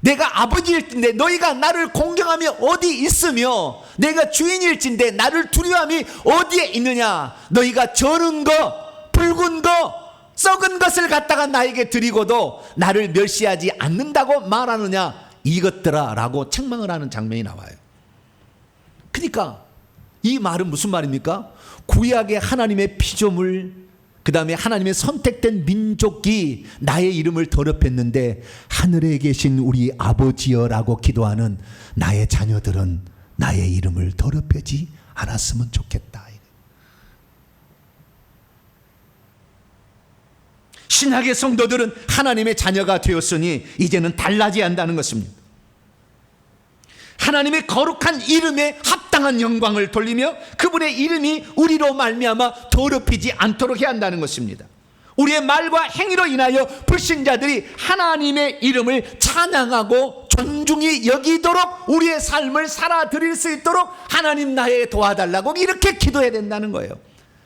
내가 아버지일진데 너희가 나를 공경함이 어디 있으며 내가 주인일진데 나를 두려움이 어디에 있느냐. 너희가 저는 거 붉은 거 썩은 것을 갖다가 나에게 드리고도 나를 멸시하지 않는다고 말하느냐 이것들아 라고 책망을 하는 장면이 나와요. 그러니까 이 말은 무슨 말입니까? 구약의 하나님의 피조물, 그 다음에 하나님의 선택된 민족이 나의 이름을 더럽혔는데 하늘에 계신 우리 아버지여 라고 기도하는 나의 자녀들은 나의 이름을 더럽히지 않았으면 좋겠다. 신약의 성도들은 하나님의 자녀가 되었으니 이제는 달라져야 한다는 것입니다. 하나님의 거룩한 이름에 합당한 영광을 돌리며 그분의 이름이 우리로 말미암아 더럽히지 않도록 해야 한다는 것입니다. 우리의 말과 행위로 인하여 불신자들이 하나님의 이름을 찬양하고 존중히 여기도록 우리의 삶을 살아드릴 수 있도록 하나님 나에 도와달라고 이렇게 기도해야 된다는 거예요.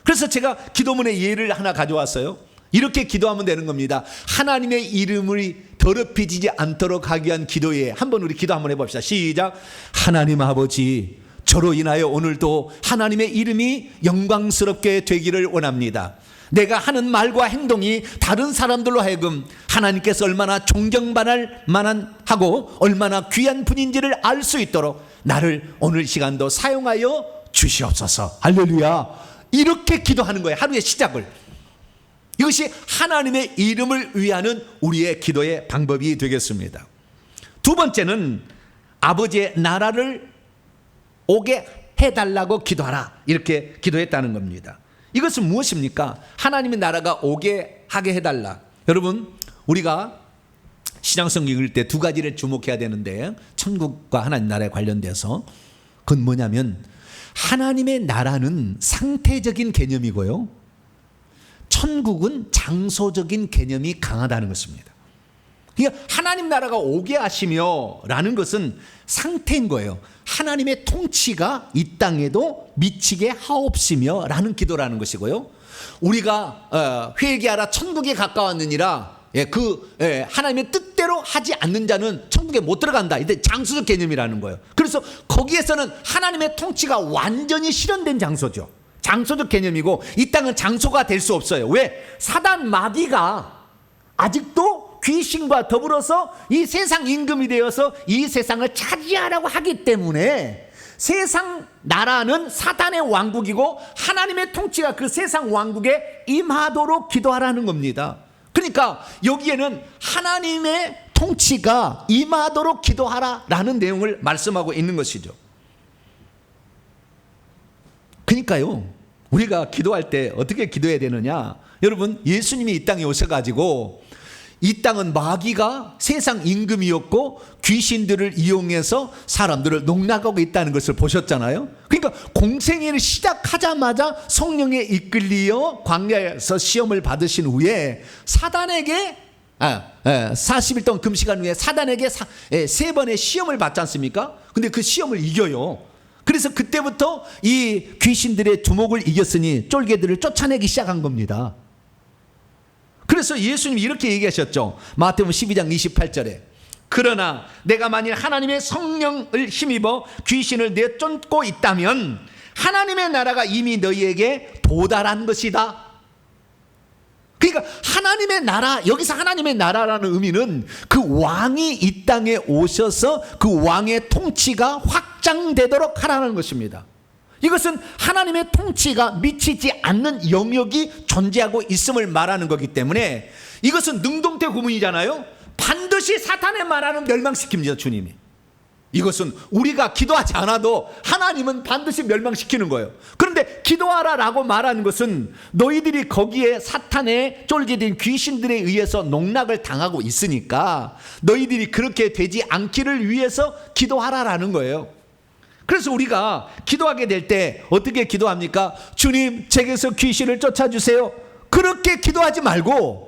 그래서 제가 기도문의 예를 하나 가져왔어요. 이렇게 기도하면 되는 겁니다. 하나님의 이름을 더럽히지 않도록 하기 위한 기도에 한번 우리 기도 한번 해봅시다. 시작. 하나님 아버지, 저로 인하여 오늘도 하나님의 이름이 영광스럽게 되기를 원합니다. 내가 하는 말과 행동이 다른 사람들로 하여금 하나님께서 얼마나 존경받을 만한 하고 얼마나 귀한 분인지를 알 수 있도록 나를 오늘 시간도 사용하여 주시옵소서. 할렐루야. 이렇게 기도하는 거예요. 하루의 시작을. 이것이 하나님의 이름을 위하는 우리의 기도의 방법이 되겠습니다. 두 번째는 아버지의 나라를 오게 해달라고 기도하라. 이렇게 기도했다는 겁니다. 이것은 무엇입니까? 하나님의 나라가 오게 하게 해달라. 여러분, 우리가 신앙성 읽을 때 두 가지를 주목해야 되는데 천국과 하나님 나라에 관련돼서 그건 뭐냐면 하나님의 나라는 상태적인 개념이고요, 천국은 장소적인 개념이 강하다는 것입니다. 그러니까 하나님 나라가 오게 하시며 라는 것은 상태인 거예요. 하나님의 통치가 이 땅에도 미치게 하옵시며 라는 기도라는 것이고요, 우리가 회개하라 천국에 가까웠느니라, 하나님의 뜻대로 하지 않는 자는 천국에 못 들어간다. 이게 장소적 개념이라는 거예요. 그래서 거기에서는 하나님의 통치가 완전히 실현된 장소죠. 장소적 개념이고 이 땅은 장소가 될 수 없어요. 왜? 사단 마귀가 아직도 귀신과 더불어서 이 세상 임금이 되어서 이 세상을 차지하라고 하기 때문에 세상 나라는 사단의 왕국이고 하나님의 통치가 그 세상 왕국에 임하도록 기도하라는 겁니다. 그러니까 여기에는 하나님의 통치가 임하도록 기도하라라는 내용을 말씀하고 있는 것이죠. 그러니까요, 우리가 기도할 때 어떻게 기도해야 되느냐? 여러분, 예수님이 이 땅에 오셔가지고 이 땅은 마귀가 세상 임금이었고 귀신들을 이용해서 사람들을 농락하고 있다는 것을 보셨잖아요. 그러니까 공생애를 시작하자마자 성령에 이끌리어 광야에서 시험을 받으신 후에 사단에게 40일 동안 금식한 후에 사단에게 세 번의 시험을 받지 않습니까? 근데 그 시험을 이겨요. 그래서 그때부터 이 귀신들의 두목을 이겼으니 쫄개들을 쫓아내기 시작한 겁니다. 그래서 예수님이 이렇게 얘기하셨죠. 마태복음 12장 28절에 그러나 내가 만일 하나님의 성령을 힘입어 귀신을 내쫓고 있다면 하나님의 나라가 이미 너희에게 도달한 것이다. 그러니까 하나님의 나라, 여기서 하나님의 나라라는 의미는 그 왕이 이 땅에 오셔서 그 왕의 통치가 확장되도록 하라는 것입니다. 이것은 하나님의 통치가 미치지 않는 영역이 존재하고 있음을 말하는 거기 때문에 이것은 능동태 구문이잖아요. 반드시 사탄의 나라는 멸망시킵니다, 주님이. 이것은 우리가 기도하지 않아도 하나님은 반드시 멸망시키는 거예요. 그런데 기도하라 라고 말하는 것은 너희들이 거기에 사탄의 쫄게 귀신들에 의해서 농락을 당하고 있으니까 너희들이 그렇게 되지 않기를 위해서 기도하라라는 거예요. 그래서 우리가 기도하게 될 때 어떻게 기도합니까? 주님, 제게서 귀신을 쫓아주세요. 그렇게 기도하지 말고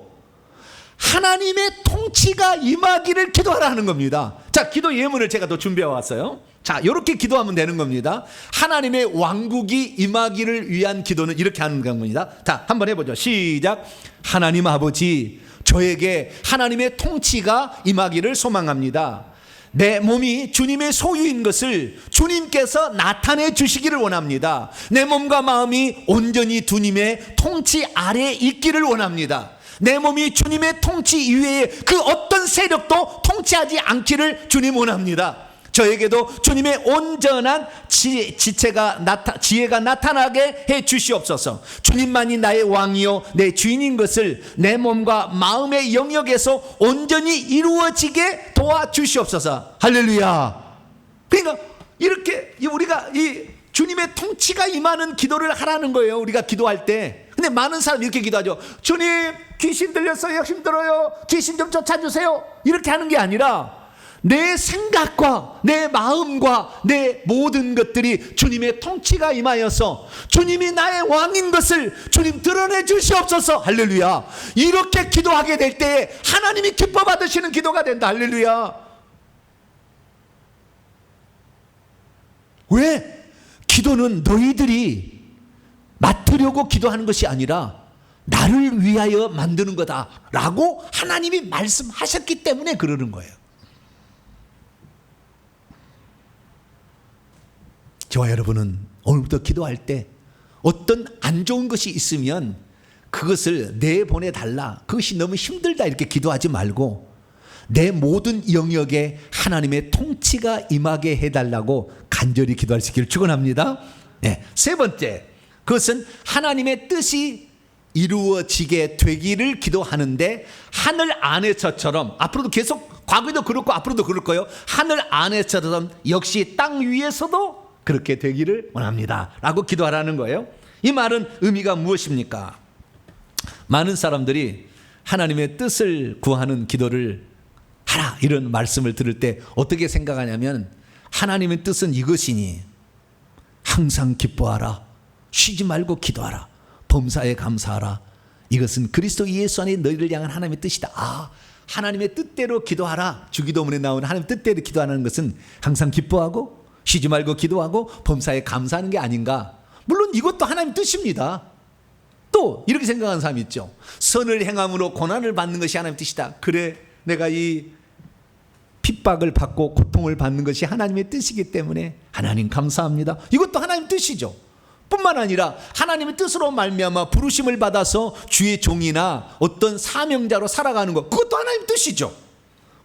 하나님의 통치가 임하기를 기도하라는 겁니다. 자, 기도 예문을 제가 또 준비해 왔어요. 자, 이렇게 기도하면 되는 겁니다. 하나님의 왕국이 임하기를 위한 기도는 이렇게 하는 겁니다. 자, 한번 해보죠. 시작. 하나님 아버지, 저에게 하나님의 통치가 임하기를 소망합니다. 내 몸이 주님의 소유인 것을 주님께서 나타내 주시기를 원합니다. 내 몸과 마음이 온전히 주님의 통치 아래에 있기를 원합니다. 내 몸이 주님의 통치 이외에 그 어떤 세력도 통치하지 않기를 주님 원합니다. 저에게도 주님의 온전한 지혜가 나타나게 해 주시옵소서. 주님만이 나의 왕이요 내 주인인 것을 내 몸과 마음의 영역에서 온전히 이루어지게 도와주시옵소서. 할렐루야. 그러니까 이렇게 우리가 이 주님의 통치가 임하는 기도를 하라는 거예요. 우리가 기도할 때. 근데 많은 사람이 이렇게 기도하죠. 주님, 귀신 들렸어요, 힘들어요, 귀신 좀 쫓아주세요. 이렇게 하는 게 아니라 내 생각과 내 마음과 내 모든 것들이 주님의 통치가 임하여서 주님이 나의 왕인 것을 주님 드러내 주시옵소서. 할렐루야. 이렇게 기도하게 될 때 하나님이 기뻐 받으시는 기도가 된다. 할렐루야. 왜? 기도는 너희들이 맡으려고 기도하는 것이 아니라 나를 위하여 만드는 거다라고 하나님이 말씀하셨기 때문에 그러는 거예요. 저와 여러분은 오늘부터 기도할 때 어떤 안 좋은 것이 있으면 그것을 내보내달라, 그것이 너무 힘들다 이렇게 기도하지 말고 내 모든 영역에 하나님의 통치가 임하게 해달라고 간절히 기도할 수 있기를 축원합니다. 네, 세 번째, 그것은 하나님의 뜻이 이루어지게 되기를 기도하는데 하늘 안에서처럼, 앞으로도 계속 과거에도 그렇고 앞으로도 그럴 거예요. 하늘 안에서처럼 역시 땅 위에서도 그렇게 되기를 원합니다 라고 기도하라는 거예요. 이 말은 의미가 무엇입니까? 많은 사람들이 하나님의 뜻을 구하는 기도를 하라 이런 말씀을 들을 때 어떻게 생각하냐면, 하나님의 뜻은 이것이니 항상 기뻐하라, 쉬지 말고 기도하라, 범사에 감사하라, 이것은 그리스도 예수 안에 너희를 향한 하나님의 뜻이다. 아, 하나님의 뜻대로 기도하라. 주기도문에 나오는 하나님의 뜻대로 기도하는 것은 항상 기뻐하고 쉬지 말고 기도하고 범사에 감사하는 게 아닌가. 물론 이것도 하나님의 뜻입니다. 또 이렇게 생각하는 사람이 있죠. 선을 행함으로 고난을 받는 것이 하나님의 뜻이다. 그래, 내가 이 핍박을 받고 고통을 받는 것이 하나님의 뜻이기 때문에 하나님 감사합니다. 이것도 하나님의 뜻이죠. 뿐만 아니라 하나님의 뜻으로 말미암아 부르심을 받아서 주의 종이나 어떤 사명자로 살아가는 것, 그것도 하나님의 뜻이죠.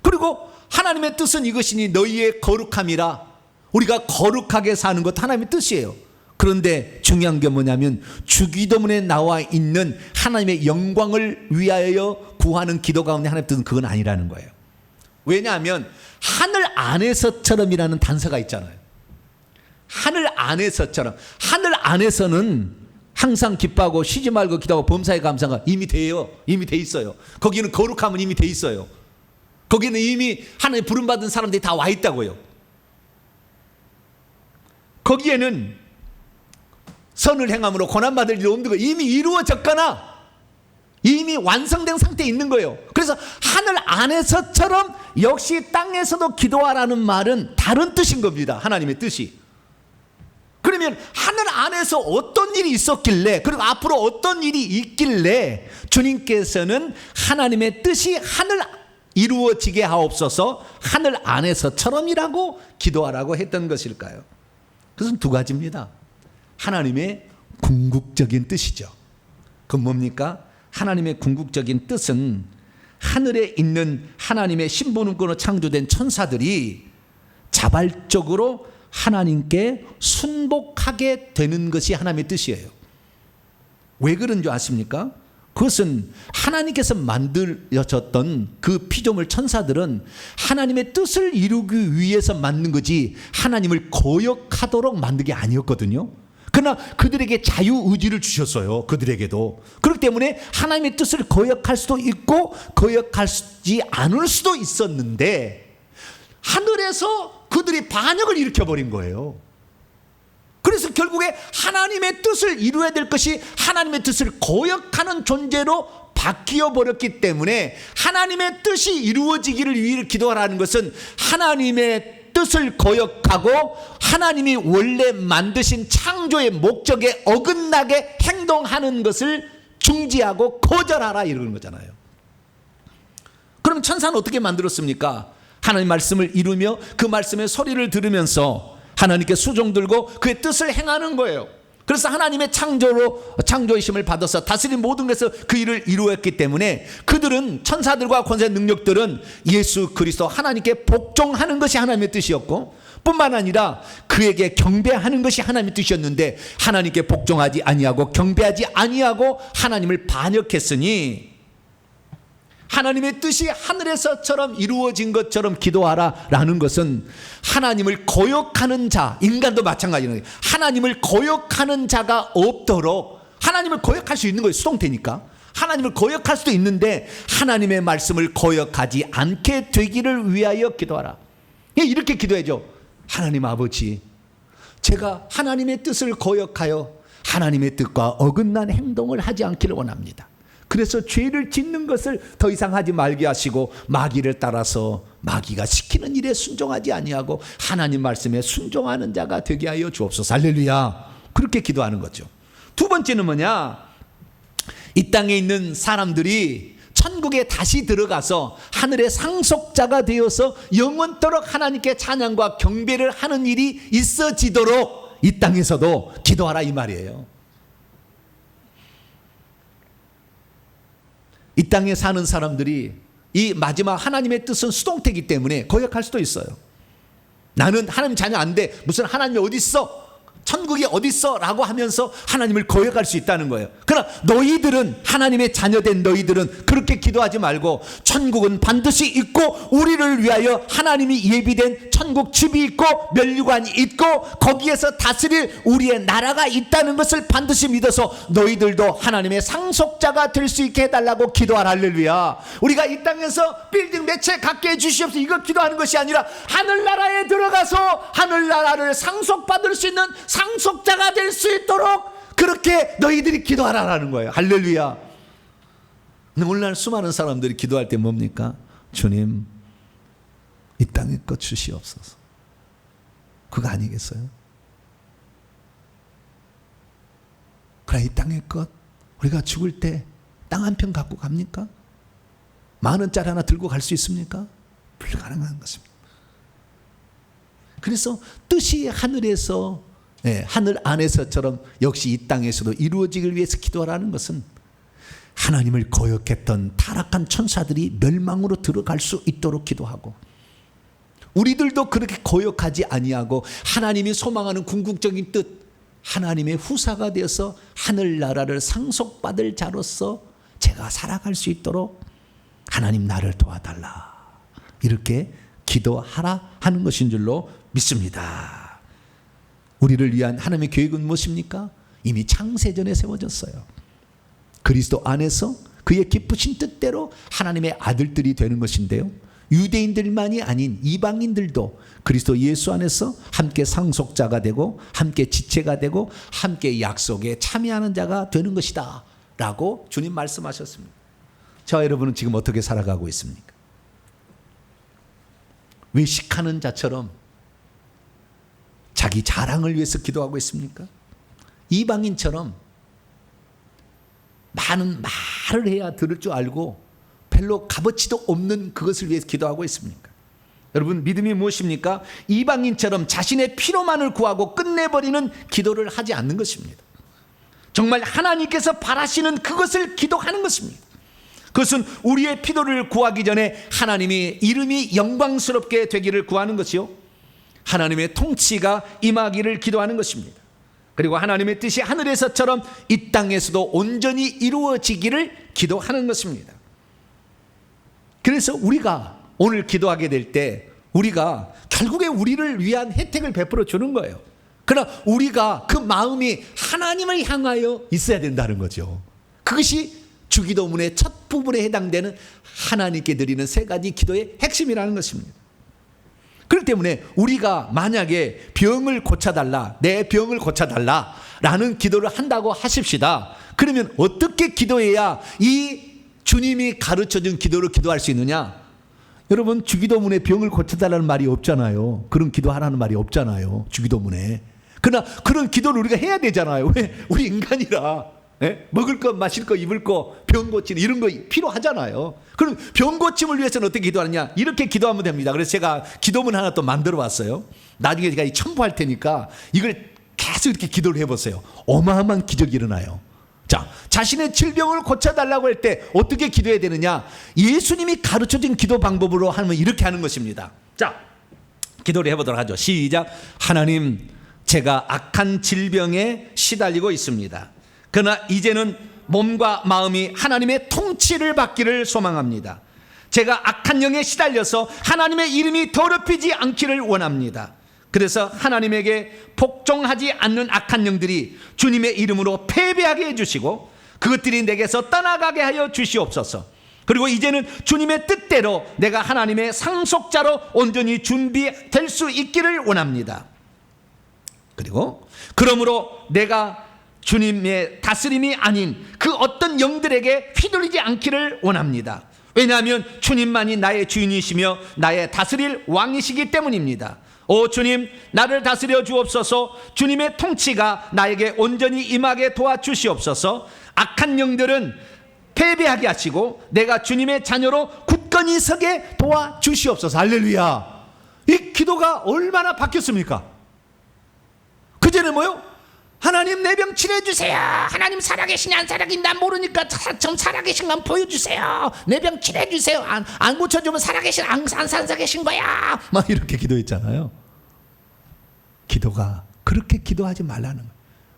그리고 하나님의 뜻은 이것이니 너희의 거룩함이라, 우리가 거룩하게 사는 것 하나님의 뜻이에요. 그런데 중요한 게 뭐냐면 주기도문에 나와 있는 하나님의 영광을 위하여 구하는 기도 가운데 하나님의 뜻은 그건 아니라는 거예요. 왜냐하면 하늘 안에서처럼이라는 단서가 있잖아요. 하늘 안에서처럼, 하늘 안에서는 항상 기뻐하고 쉬지 말고 기도하고 범사에 감사가 이미 돼요. 이미 돼 있어요. 거기는 거룩함은 이미 돼 있어요. 거기는 이미 하나님 부름받은 사람들이 다 와 있다고요. 거기에는 선을 행함으로 고난받을 일 없는 거 이미 이루어졌거나 이미 완성된 상태에 있는 거예요. 그래서 하늘 안에서처럼 역시 땅에서도 기도하라는 말은 다른 뜻인 겁니다. 하나님의 뜻이. 그러면 하늘 안에서 어떤 일이 있었길래, 그리고 앞으로 어떤 일이 있길래 주님께서는 하나님의 뜻이 하늘 이루어지게 하옵소서 하늘 안에서처럼이라고 기도하라고 했던 것일까요? 그것은 두 가지입니다. 하나님의 궁극적인 뜻이죠. 그건 뭡니까? 하나님의 궁극적인 뜻은 하늘에 있는 하나님의 신부름권으로 창조된 천사들이 자발적으로 하나님께 순복하게 되는 것이 하나님의 뜻이에요. 왜 그런 줄 아십니까? 그것은 하나님께서 만들어졌던 그 피조물 천사들은 하나님의 뜻을 이루기 위해서 만든 거지 하나님을 거역하도록 만든 게 아니었거든요. 그러나 그들에게 자유의지를 주셨어요. 그들에게도. 그렇기 때문에 하나님의 뜻을 거역할 수도 있고 거역하지 않을 수도 있었는데 하늘에서 그들이 반역을 일으켜버린 거예요. 그래서 결국에 하나님의 뜻을 이루어야 될 것이 하나님의 뜻을 거역하는 존재로 바뀌어 버렸기 때문에 하나님의 뜻이 이루어지기를 위해 기도하라는 것은 하나님의 뜻을 거역하고 하나님이 원래 만드신 창조의 목적에 어긋나게 행동하는 것을 중지하고 거절하라 이러는 거잖아요. 그럼 천사는 어떻게 만들었습니까? 하나님 말씀을 이루며 그 말씀의 소리를 들으면서 하나님께 수종 들고 그의 뜻을 행하는 거예요. 그래서 하나님의 창조의 힘을 받아서 다스린 모든 것에서 그 일을 이루었기 때문에 그들은 천사들과 권세 능력들은 예수 그리스도 하나님께 복종하는 것이 하나님의 뜻이었고 뿐만 아니라 그에게 경배하는 것이 하나님의 뜻이었는데 하나님께 복종하지 아니하고 경배하지 아니하고 하나님을 반역했으니 하나님의 뜻이 하늘에서처럼 이루어진 것처럼 기도하라라는 것은 하나님을 거역하는 자, 인간도 마찬가지예요. 하나님을 거역하는 자가 없도록 하나님을 거역할 수 있는 거예요. 수동태니까. 하나님을 거역할 수도 있는데 하나님의 말씀을 거역하지 않게 되기를 위하여 기도하라. 이렇게 기도해줘. 하나님 아버지, 제가 하나님의 뜻을 거역하여 하나님의 뜻과 어긋난 행동을 하지 않기를 원합니다. 그래서 죄를 짓는 것을 더 이상 하지 말게 하시고 마귀를 따라서 마귀가 시키는 일에 순종하지 아니하고 하나님 말씀에 순종하는 자가 되게 하여 주옵소서. 할렐루야. 그렇게 기도하는 거죠. 두 번째는 뭐냐? 이 땅에 있는 사람들이 천국에 다시 들어가서 하늘의 상속자가 되어서 영원토록 하나님께 찬양과 경배를 하는 일이 있어지도록 이 땅에서도 기도하라 이 말이에요. 이 땅에 사는 사람들이 이 마지막 하나님의 뜻은 수동태이기 때문에 거역할 수도 있어요. 나는 하나님 자녀 안 돼. 무슨 하나님이 어디 있어? 천국이 어디 있어? 라고 하면서 하나님을 거역할 수 있다는 거예요. 그러나 너희들은 하나님의 자녀된 너희들은 그렇게 기도하지 말고 천국은 반드시 있고 우리를 위하여 하나님이 예비된 천국 집이 있고 면류관이 있고 거기에서 다스릴 우리의 나라가 있다는 것을 반드시 믿어서 너희들도 하나님의 상속자가 될 수 있게 해달라고 기도하라. 할렐루야. 우리가 이 땅에서 빌딩 몇 채 갖게 해주시옵소서 이거 기도하는 것이 아니라 하늘나라에 들어가서 하늘나라를 상속받을 수 있는 상속자가 될 수 있도록 그렇게 너희들이 기도하라라는 거예요. 할렐루야. 근데 오늘날 수많은 사람들이 기도할 때 뭡니까? 주님, 이 땅의 것 주시옵소서. 그거 아니겠어요? 그래, 이 땅의 것 우리가 죽을 때 땅 한 평 갖고 갑니까? 10,000원짜리 하나 들고 갈 수 있습니까? 불가능한 것입니다. 그래서 뜻이 하늘에서 하늘 안에서처럼 역시 이 땅에서도 이루어지길 위해서 기도하라는 것은 하나님을 거역했던 타락한 천사들이 멸망으로 들어갈 수 있도록 기도하고 우리들도 그렇게 거역하지 아니하고 하나님이 소망하는 궁극적인 뜻 하나님의 후사가 되어서 하늘나라를 상속받을 자로서 제가 살아갈 수 있도록 하나님 나를 도와달라 이렇게 기도하라 하는 것인 줄로 믿습니다. 우리를 위한 하나님의 계획은 무엇입니까? 이미 창세전에 세워졌어요. 그리스도 안에서 그의 기쁘신 뜻대로 하나님의 아들들이 되는 것인데요. 유대인들만이 아닌 이방인들도 그리스도 예수 안에서 함께 상속자가 되고 함께 지체가 되고 함께 약속에 참여하는 자가 되는 것이다 라고 주님 말씀하셨습니다. 저와 여러분은 지금 어떻게 살아가고 있습니까? 외식하는 자처럼 자기 자랑을 위해서 기도하고 있습니까? 이방인처럼 많은 말을 해야 들을 줄 알고 별로 값어치도 없는 그것을 위해서 기도하고 있습니까? 여러분, 믿음이 무엇입니까? 이방인처럼 자신의 피로만을 구하고 끝내버리는 기도를 하지 않는 것입니다. 정말 하나님께서 바라시는 그것을 기도하는 것입니다. 그것은 우리의 필요를 구하기 전에 하나님이 이름이 영광스럽게 되기를 구하는 것이요, 하나님의 통치가 임하기를 기도하는 것입니다. 그리고 하나님의 뜻이 하늘에서처럼 이 땅에서도 온전히 이루어지기를 기도하는 것입니다. 그래서 우리가 오늘 기도하게 될 때 우리가 결국에 우리를 위한 혜택을 베풀어 주는 거예요. 그러나 우리가 그 마음이 하나님을 향하여 있어야 된다는 거죠. 그것이 주기도문의 첫 부분에 해당되는 하나님께 드리는 세 가지 기도의 핵심이라는 것입니다. 그렇기 때문에 우리가 만약에 병을 고쳐달라, 내 병을 고쳐달라 라는 기도를 한다고 하십시다. 그러면 어떻게 기도해야 이 주님이 가르쳐준 기도를 기도할 수 있느냐? 여러분, 주기도문에 병을 고쳐달라는 말이 없잖아요. 그런 기도하라는 말이 없잖아요, 주기도문에. 그러나 그런 기도를 우리가 해야 되잖아요. 왜? 우리 인간이라 먹을 것, 마실 것, 입을 것, 병 고치는 이런 거 필요하잖아요. 그럼 병 고침을 위해서는 어떻게 기도하느냐? 이렇게 기도하면 됩니다. 그래서 제가 기도문 하나 또 만들어 왔어요. 나중에 제가 첨부할 테니까 이걸 계속 이렇게 기도를 해보세요. 어마어마한 기적이 일어나요. 자, 자신의 질병을 고쳐달라고 할 때 어떻게 기도해야 되느냐? 예수님이 가르쳐준 기도 방법으로 하면 이렇게 하는 것입니다. 자, 기도를 해보도록 하죠. 시작. 하나님, 제가 악한 질병에 시달리고 있습니다. 그러나 이제는 몸과 마음이 하나님의 통치를 받기를 소망합니다. 제가 악한 영에 시달려서 하나님의 이름이 더럽히지 않기를 원합니다. 그래서 하나님에게 복종하지 않는 악한 영들이 주님의 이름으로 패배하게 해주시고 그것들이 내게서 떠나가게 하여 주시옵소서. 그리고 이제는 주님의 뜻대로 내가 하나님의 상속자로 온전히 준비될 수 있기를 원합니다. 그리고 그러므로 내가 주님의 다스림이 아닌 그 어떤 영들에게 휘둘리지 않기를 원합니다. 왜냐하면 주님만이 나의 주인이시며 나의 다스릴 왕이시기 때문입니다. 오 주님, 나를 다스려 주옵소서. 주님의 통치가 나에게 온전히 임하게 도와주시옵소서. 악한 영들은 패배하게 하시고 내가 주님의 자녀로 굳건히 서게 도와주시옵소서. 할렐루야. 이 기도가 얼마나 바뀌었습니까? 그전에 뭐요? 하나님, 내 병 치료해주세요. 하나님 살아계시냐 안 살아계시냐 난 모르니까 좀 살아계신 거 한번 보여주세요. 내 병 치료해주세요. 안 고쳐주면 살아계신 안 살아계신 거야. 막 이렇게 기도했잖아요. 기도가 그렇게 기도하지 말라는 거예요.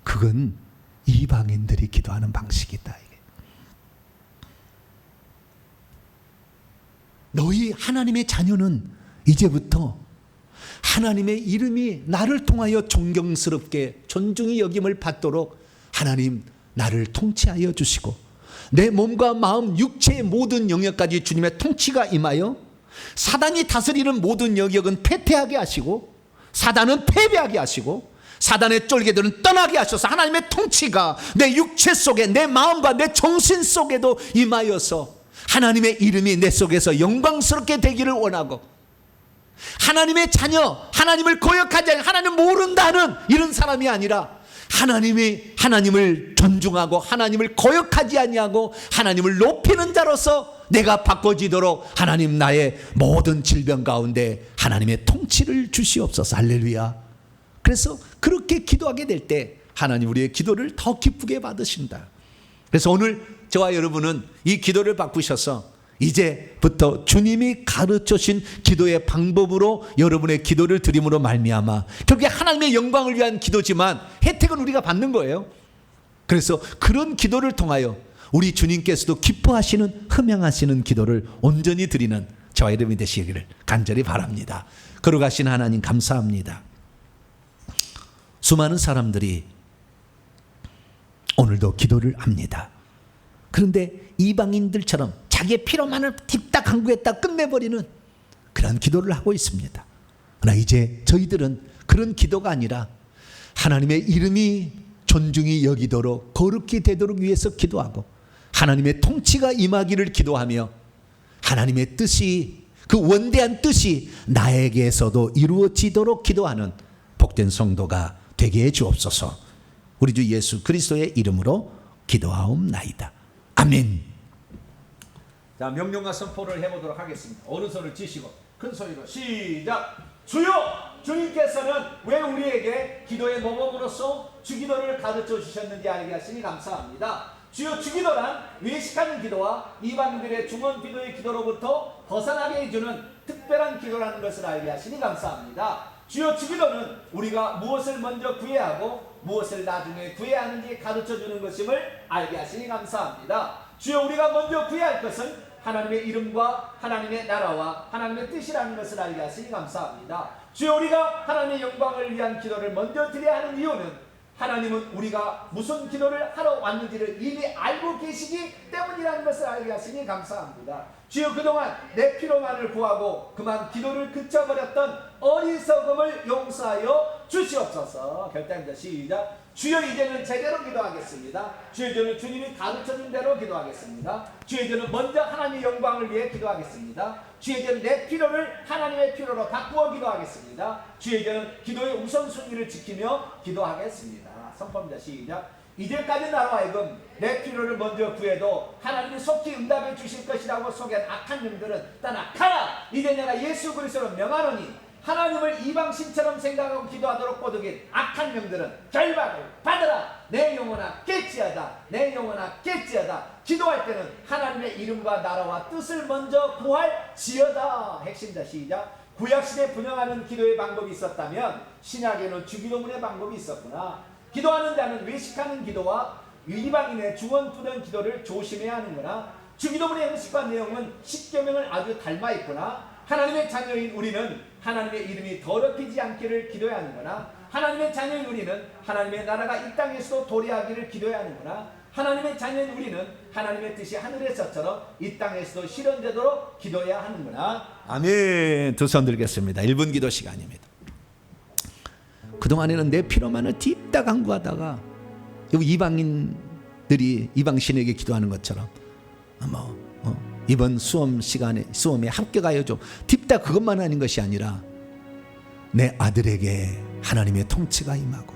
그건 이방인들이 기도하는 방식이다. 이게. 너희 하나님의 자녀는 이제부터 하나님의 이름이 나를 통하여 존경스럽게 존중이 여김을 받도록 하나님 나를 통치하여 주시고 내 몸과 마음, 육체의 모든 영역까지 주님의 통치가 임하여 사단이 다스리는 모든 영역은 패퇴하게 하시고 사단은 패배하게 하시고 사단의 쫄개들은 떠나게 하셔서 하나님의 통치가 내 육체 속에 내 마음과 내 정신 속에도 임하여서 하나님의 이름이 내 속에서 영광스럽게 되기를 원하고 하나님의 자녀, 하나님을 거역하지 않고 하나님 모른다는 이런 사람이 아니라 하나님을 존중하고 하나님을 거역하지 아니하고 하나님을 높이는 자로서 내가 바꿔지도록 하나님 나의 모든 질병 가운데 하나님의 통치를 주시옵소서. 할렐루야. 그래서 그렇게 기도하게 될 때 하나님 우리의 기도를 더 기쁘게 받으신다. 그래서 오늘 저와 여러분은 이 기도를 바꾸셔서 이제부터 주님이 가르쳐주신 기도의 방법으로 여러분의 기도를 드림으로 말미암아 결국에 하나님의 영광을 위한 기도지만 혜택은 우리가 받는 거예요. 그래서 그런 기도를 통하여 우리 주님께서도 기뻐하시는 흠양하시는 기도를 온전히 드리는 저와 여러분이 되시기를 간절히 바랍니다. 걸어가신 하나님 감사합니다. 수많은 사람들이 오늘도 기도를 합니다. 그런데 이방인들처럼 자기의 피로만을 틱딱 간구했다 끝내버리는 그런 기도를 하고 있습니다. 그러나 이제 저희들은 그런 기도가 아니라 하나님의 이름이 존중이 여기도록 거룩히 되도록 위해서 기도하고 하나님의 통치가 임하기를 기도하며 하나님의 뜻이 그 원대한 뜻이 나에게서도 이루어지도록 기도하는 복된 성도가 되게 해 주옵소서. 우리 주 예수 그리스도의 이름으로 기도하옵나이다. 아멘. 자, 명령과 선포를 해보도록 하겠습니다. 오른손을 쥐시고 큰 소리로 시작. 주여, 주님께서는 왜 우리에게 기도의 모범으로서 주기도를 가르쳐 주셨는지 알게 하시니 감사합니다. 주여, 주기도란 외식하는 기도와 이방인들의 중언 기도의 기도로부터 벗어나게 해주는 특별한 기도라는 것을 알게 하시니 감사합니다. 주여, 주기도는 우리가 무엇을 먼저 구해야 하고 무엇을 나중에 구해야 하는지 가르쳐 주는 것임을 알게 하시니 감사합니다. 주여, 우리가 먼저 구해야 할 것은 하나님의 이름과 하나님의 나라와 하나님의 뜻이라는 것을 알게 하시니 감사합니다. 주여, 우리가 하나님의 영광을 위한 기도를 먼저 드려야 하는 이유는 하나님은 우리가 무슨 기도를 하러 왔는지를 이미 알고 계시기 때문이라는 것을 알게 하시니 감사합니다. 주여, 그동안 내 피로만을 구하고 그만 기도를 그쳐버렸던 어리석음을 용서하여 주시옵소서. 결단입니다. 시작. 주여, 이제는 제대로 기도하겠습니다. 주여, 이제는 주님이 가르쳐준 대로 기도하겠습니다. 주여, 이제는 먼저 하나님의 영광을 위해 기도하겠습니다. 주여, 이제는 내 필요를 하나님의 필요로 바꾸어 기도하겠습니다. 주여, 이제는 기도의 우선순위를 지키며 기도하겠습니다. 선포합니다. 시작. 이제까지 나로 하여금 내 필요를 먼저 구해도 하나님이 속히 응답해 주실 것이라고 속한 악한 영들은 떠나가라. 이제 내가 예수 그리스도로 명하노니 하나님을 이방신처럼 생각하고 기도하도록 꼬드긴 악한 영들은 결박을 받으라. 내 영혼아 깨지하다. 내 영혼아 깨지하다. 기도할 때는 하나님의 이름과 나라와 뜻을 먼저 구할지어다. 핵심자. 시작. 구약시대에 분영하는 기도의 방법이 있었다면 신약에는 주기도문의 방법이 있었구나. 기도하는 자는 외식하는 기도와 이방인의 중언부던 기도를 조심해야 하는구나. 주기도문의 형식과 내용은 십계명을 아주 닮아 있구나. 하나님의 자녀인 우리는 하나님의 이름이 더럽히지 않기를 기도해야 하는구나. 하나님의 자녀인 우리는 하나님의 나라가 이 땅에서도 도래하기를 기도해야 하는구나. 하나님의 자녀인 우리는 하나님의 뜻이 하늘에서처럼 이 땅에서도 실현되도록 기도해야 하는구나. 아멘. 두 손 들겠습니다. 1분 기도 시간입니다. 그동안에는 내 필요만을 딥다 강구하다가 이방인들이 이방신에게 기도하는 것처럼 이번 수험에 합격하여 줘 딥다 그것만 하는 것이 아니라 내 아들에게 하나님의 통치가 임하고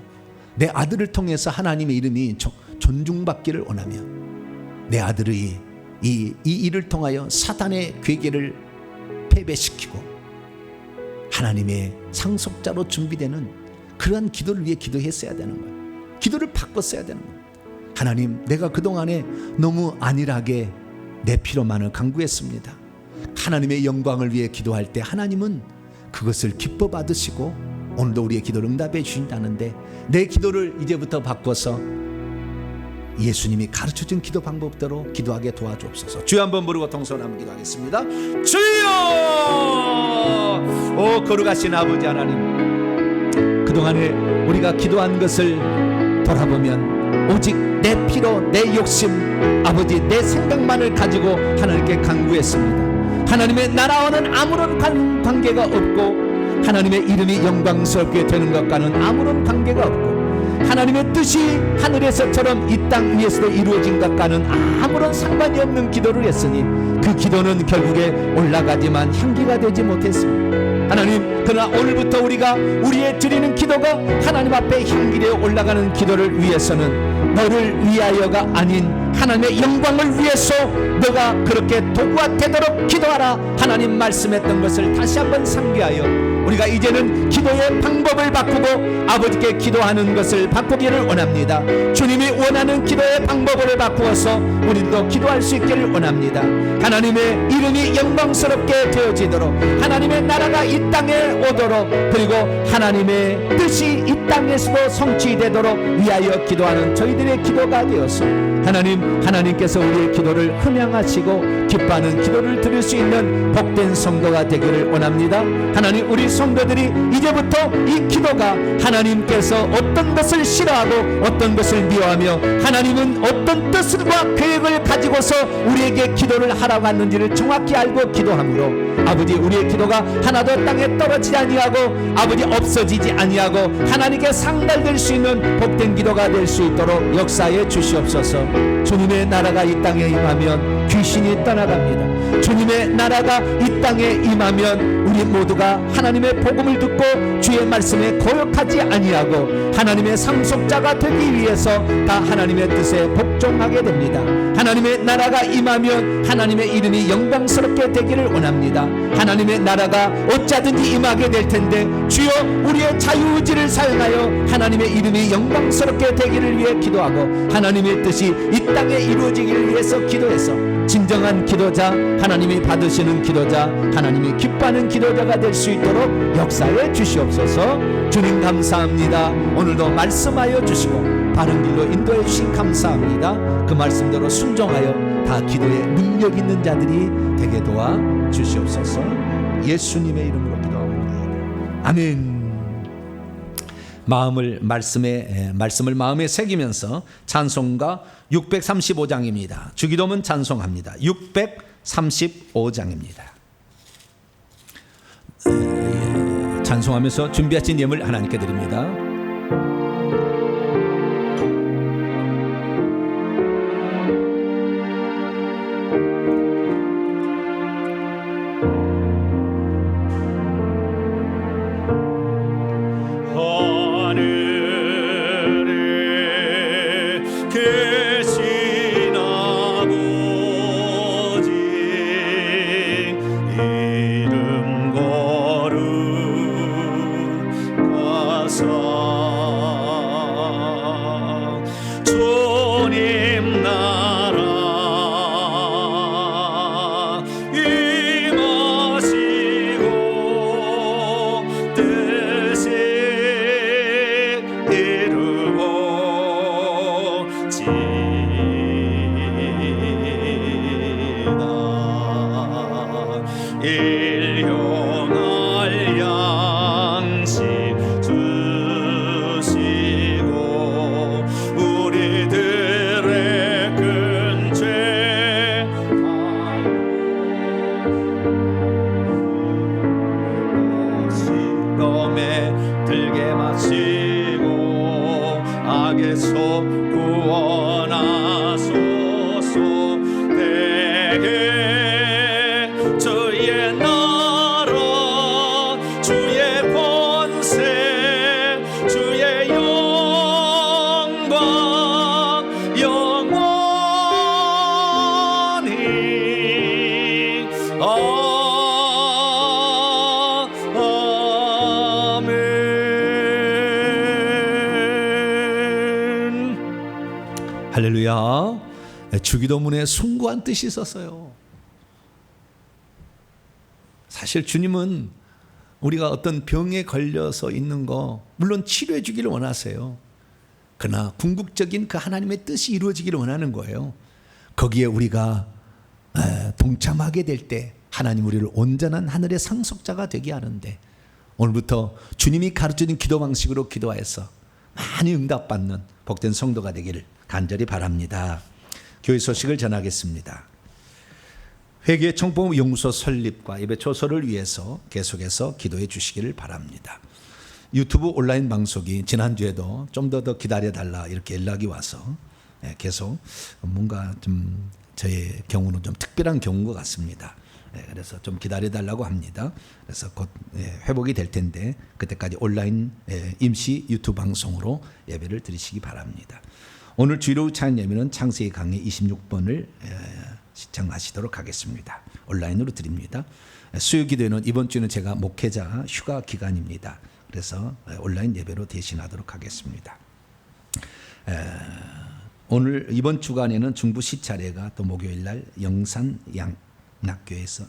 내 아들을 통해서 하나님의 이름이 존중받기를 원하며 내 아들의 이 일을 통하여 사단의 괴계를 패배시키고 하나님의 상속자로 준비되는 그러한 기도를 위해 기도했어야 되는 거예요. 기도를 바꿨어야 되는 거예요. 하나님, 내가 그동안에 너무 안일하게 내 필요만을 간구했습니다. 하나님의 영광을 위해 기도할 때 하나님은 그것을 기뻐 받으시고 오늘도 우리의 기도를 응답해 주신다는데 내 기도를 이제부터 바꿔서 예수님이 가르쳐준 기도 방법대로 기도하게 도와주옵소서. 주여 한번 부르고 동서로 한번 기도하겠습니다. 주여! 오 거룩하신 아버지 하나님, 그동안에 우리가 기도한 것을 돌아보면 오직 내 필요, 내 욕심, 아버지 내 생각만을 가지고 하나님께 간구했습니다. 하나님의 나라와는 아무런 관계가 없고 하나님의 이름이 영광스럽게 되는 것과는 아무런 관계가 없고 하나님의 뜻이 하늘에서처럼 이 땅 위에서도 이루어진 것과는 아무런 상관이 없는 기도를 했으니 그 기도는 결국에 올라가지만 향기가 되지 못했습니다. 하나님, 그러나 오늘부터 우리가 우리의 드리는 기도가 하나님 앞에 향기되어 올라가는 기도를 위해서는 너를 위하여가 아닌 하나님의 영광을 위해서 너가 그렇게 도구가 되도록 기도하라. 하나님 말씀했던 것을 다시 한번 상기하여 우리가 이제는 기도의 방법을 바꾸고 아버지께 기도하는 것을 바꾸기를 원합니다. 주님이 원하는 기도의 방법을 바꾸어서 우리도 기도할 수 있기를 원합니다. 하나님의 이름이 영광스럽게 되어지도록 하나님의 나라가 이 땅에 오도록 그리고 하나님의 뜻이 이 땅에서도 성취되도록 위하여 기도하는 저희들의 기도가 되어서 하나님께서 우리의 기도를 흠양하시고 기뻐하는 기도를 드릴 수 있는 복된 성도가 되기를 원합니다. 하나님, 우리 성도들이 이제부터 이 기도가 하나님께서 어떤 것을 싫어하고 어떤 것을 미워하며 하나님은 어떤 뜻과 계획을 가지고서 우리에게 기도를 하라고 하는지를 정확히 알고 기도함으로 아버지 우리의 기도가 하나도 땅에 떨어지지 아니하고 아버지 없어지지 아니하고 하나님께 상달될 수 있는 복된 기도가 될 수 있도록 역사해 주시옵소서. 주님의 나라가 이 땅에 임하면 귀신이 떠나갑니다. 주님의 나라가 이 땅에 임하면 우리 모두가 하나님의 복음을 듣고 주의 말씀에 거역하지 아니하고 하나님의 상속자가 되기 위해서 다 하나님의 뜻에 복종하게 됩니다. 하나님의 나라가 임하면 하나님의 이름이 영광스럽게 되기를 원합니다. 하나님의 나라가 어쩌든지 임하게 될 텐데 주여 우리의 자유의지를 사용하여 하나님의 이름이 영광스럽게 되기를 위해 기도하고 하나님의 뜻이 이 땅에 이루어지기를 위해서 기도해서 진정한 기도자, 하나님이 받으시는 기도자, 하나님이 기뻐하는 기도자가 될 수 있도록 역사해 주시옵소서. 주님 감사합니다. 오늘도 말씀하여 주시고 바른 길로 인도해 주신 감사합니다. 그 말씀대로 순종하여 다 기도에 능력 있는 자들이 되게 도와 주시옵소서. 예수님의 이름으로 기도합니다. 아멘. 말씀을 마음에 새기면서 찬송가 635장입니다. 주기도문 찬송합니다. 635장입니다. 찬송하면서 준비하신 예물 하나님께 드립니다. 주님 나라 임하시고 뜻이 이루어지다. 일용할 양식 주시고 우리들의 큰 죄 시험에 들게 마시고 악에서 구원하소서. 되게 주의 나라 주의 권세 주의 영광 영원히 아멘. 할렐루야. 주기도문에 숭고한 뜻이 있었어요. 사실 주님은 우리가 어떤 병에 걸려서 있는 거 물론 치료해 주기를 원하세요. 그러나 궁극적인 그 하나님의 뜻이 이루어지기를 원하는 거예요. 거기에 우리가 동참하게 될 때 하나님 우리를 온전한 하늘의 상속자가 되게 하는데, 오늘부터 주님이 가르쳐준 기도 방식으로 기도하여서 많이 응답받는 복된 성도가 되기를 간절히 바랍니다. 교회 소식을 전하겠습니다. 회계 청포 연구소 설립과 예배 초소를 위해서 계속해서 기도해 주시기를 바랍니다. 유튜브 온라인 방송이 지난주에도 좀 더 기다려달라 이렇게 연락이 와서 계속 뭔가 좀 저의 경우는 좀 특별한 경우인 것 같습니다. 그래서 좀 기다려달라고 합니다. 그래서 곧 회복이 될 텐데 그때까지 온라인 임시 유튜브 방송으로 예배를 드리시기 바랍니다. 오늘 주일오후 찬양 예배는 창세기 강의 26번을 시청하시도록 하겠습니다. 온라인으로 드립니다. 수요 기도회는 이번 주는 제가 목회자 휴가 기간입니다. 그래서 온라인 예배로 대신하도록 하겠습니다. 오늘 이번 주간에는 중부 시차례가 또 목요일 날 양산 영락교회에서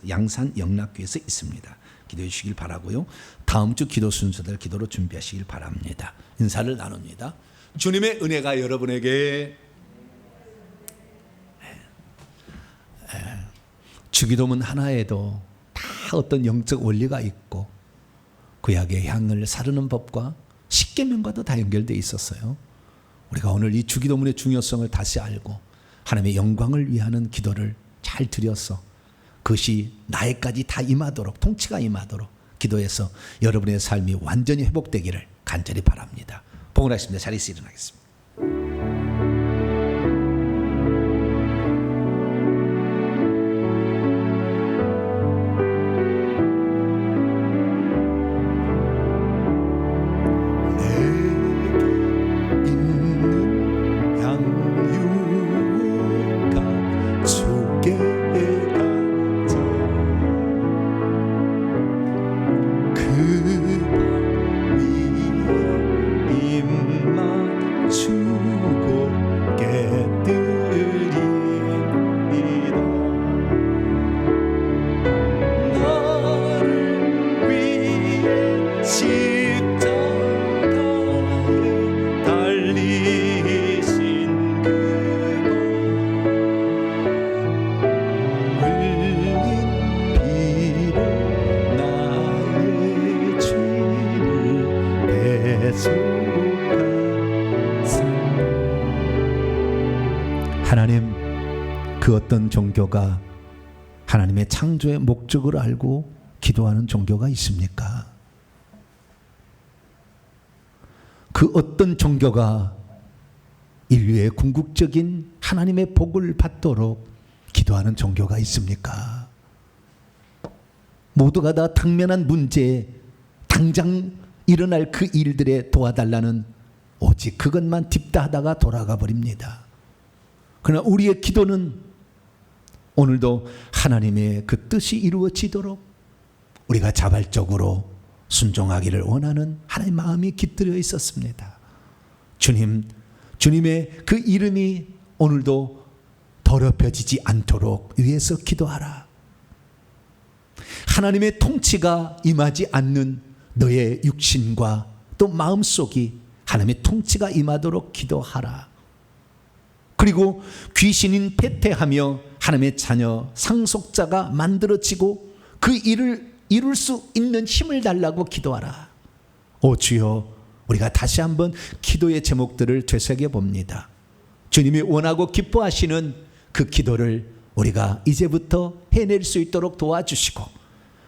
있습니다. 기도해 주시길 바라고요. 다음 주 기도 순서들 기도로 준비하시길 바랍니다. 인사를 나눕니다. 주님의 은혜가 여러분에게 주기도문 하나에도 다 어떤 영적 원리가 있고 구약의 향을 사르는 법과 십계명과도 다 연결되어 있었어요. 우리가 오늘 이 주기도문의 중요성을 다시 알고 하나님의 영광을 위하는 기도를 잘 드려서 그것이 나에까지 다 임하도록, 통치가 임하도록 기도해서 여러분의 삶이 완전히 회복되기를 간절히 바랍니다. 복을 하십니다. 자리에서 일어나겠습니다. 십자가에 달리신 그곳 흘린 피로 나의 죄를 대속하사. 하나님, 그 어떤 종교가 하나님의 창조의 목적을 알고 기도하는 종교가 있습니까? 그 어떤 종교가 인류의 궁극적인 하나님의 복을 받도록 기도하는 종교가 있습니까? 모두가 다 당면한 문제에 당장 일어날 그 일들에 도와달라는 오직 그것만 딥다하다가 돌아가 버립니다. 그러나 우리의 기도는 오늘도 하나님의 그 뜻이 이루어지도록 우리가 자발적으로 순종하기를 원하는 하나님의 마음이 깃들여 있었습니다. 주님, 주님의 그 이름이 오늘도 더럽혀지지 않도록 위해서 기도하라. 하나님의 통치가 임하지 않는 너의 육신과 또 마음속이 하나님의 통치가 임하도록 기도하라. 그리고 귀신인 패퇴하며 하나님의 자녀 상속자가 만들어지고 그 일을 이룰 수 있는 힘을 달라고 기도하라. 오 주여, 우리가 다시 한번 기도의 제목들을 되새겨 봅니다. 주님이 원하고 기뻐하시는 그 기도를 우리가 이제부터 해낼 수 있도록 도와주시고,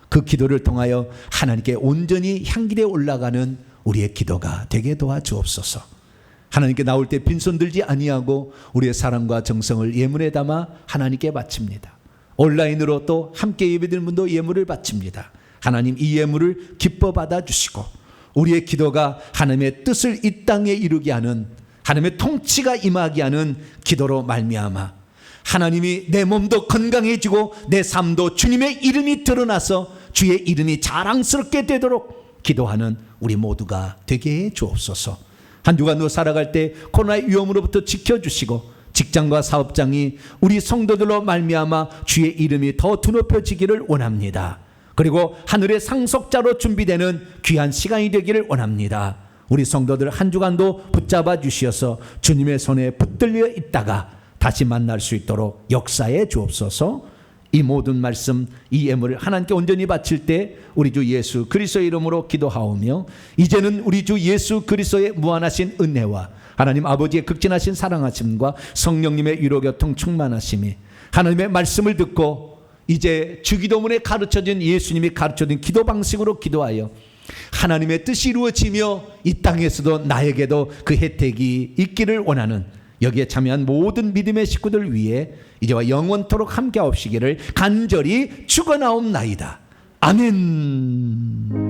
그 기도를 통하여 하나님께 온전히 향기되어 올라가는 우리의 기도가 되게 도와주옵소서. 하나님께 나올 때 빈손 들지 아니하고 우리의 사랑과 정성을 예물에 담아 하나님께 바칩니다. 온라인으로 또 함께 예배드리는 분도 예물을 바칩니다. 하나님, 이 예물을 기뻐 받아주시고 우리의 기도가 하나님의 뜻을 이 땅에 이루게 하는, 하나님의 통치가 임하게 하는 기도로 말미암아 하나님이 내 몸도 건강해지고 내 삶도 주님의 이름이 드러나서 주의 이름이 자랑스럽게 되도록 기도하는 우리 모두가 되게 해 주옵소서. 한 주간도 살아갈 때 코로나의 위험으로부터 지켜주시고 직장과 사업장이 우리 성도들로 말미암아 주의 이름이 더 드높여지기를 원합니다. 그리고 하늘의 상속자로 준비되는 귀한 시간이 되기를 원합니다. 우리 성도들 한 주간도 붙잡아 주시어서 주님의 손에 붙들려 있다가 다시 만날 수 있도록 역사해 주옵소서. 이 모든 말씀, 이 예물을 하나님께 온전히 바칠 때 우리 주 예수 그리스도의 이름으로 기도하오며, 이제는 우리 주 예수 그리스도의 무한하신 은혜와 하나님 아버지의 극진하신 사랑하심과 성령님의 위로교통 충만하심이, 하나님의 말씀을 듣고 이제 주기도문에 가르쳐진 예수님이 가르쳐준 기도 방식으로 기도하여 하나님의 뜻이 이루어지며 이 땅에서도 나에게도 그 혜택이 있기를 원하는 여기에 참여한 모든 믿음의 식구들 위해 이제와 영원토록 함께하옵시기를 간절히 축원하옵나이다. 아멘.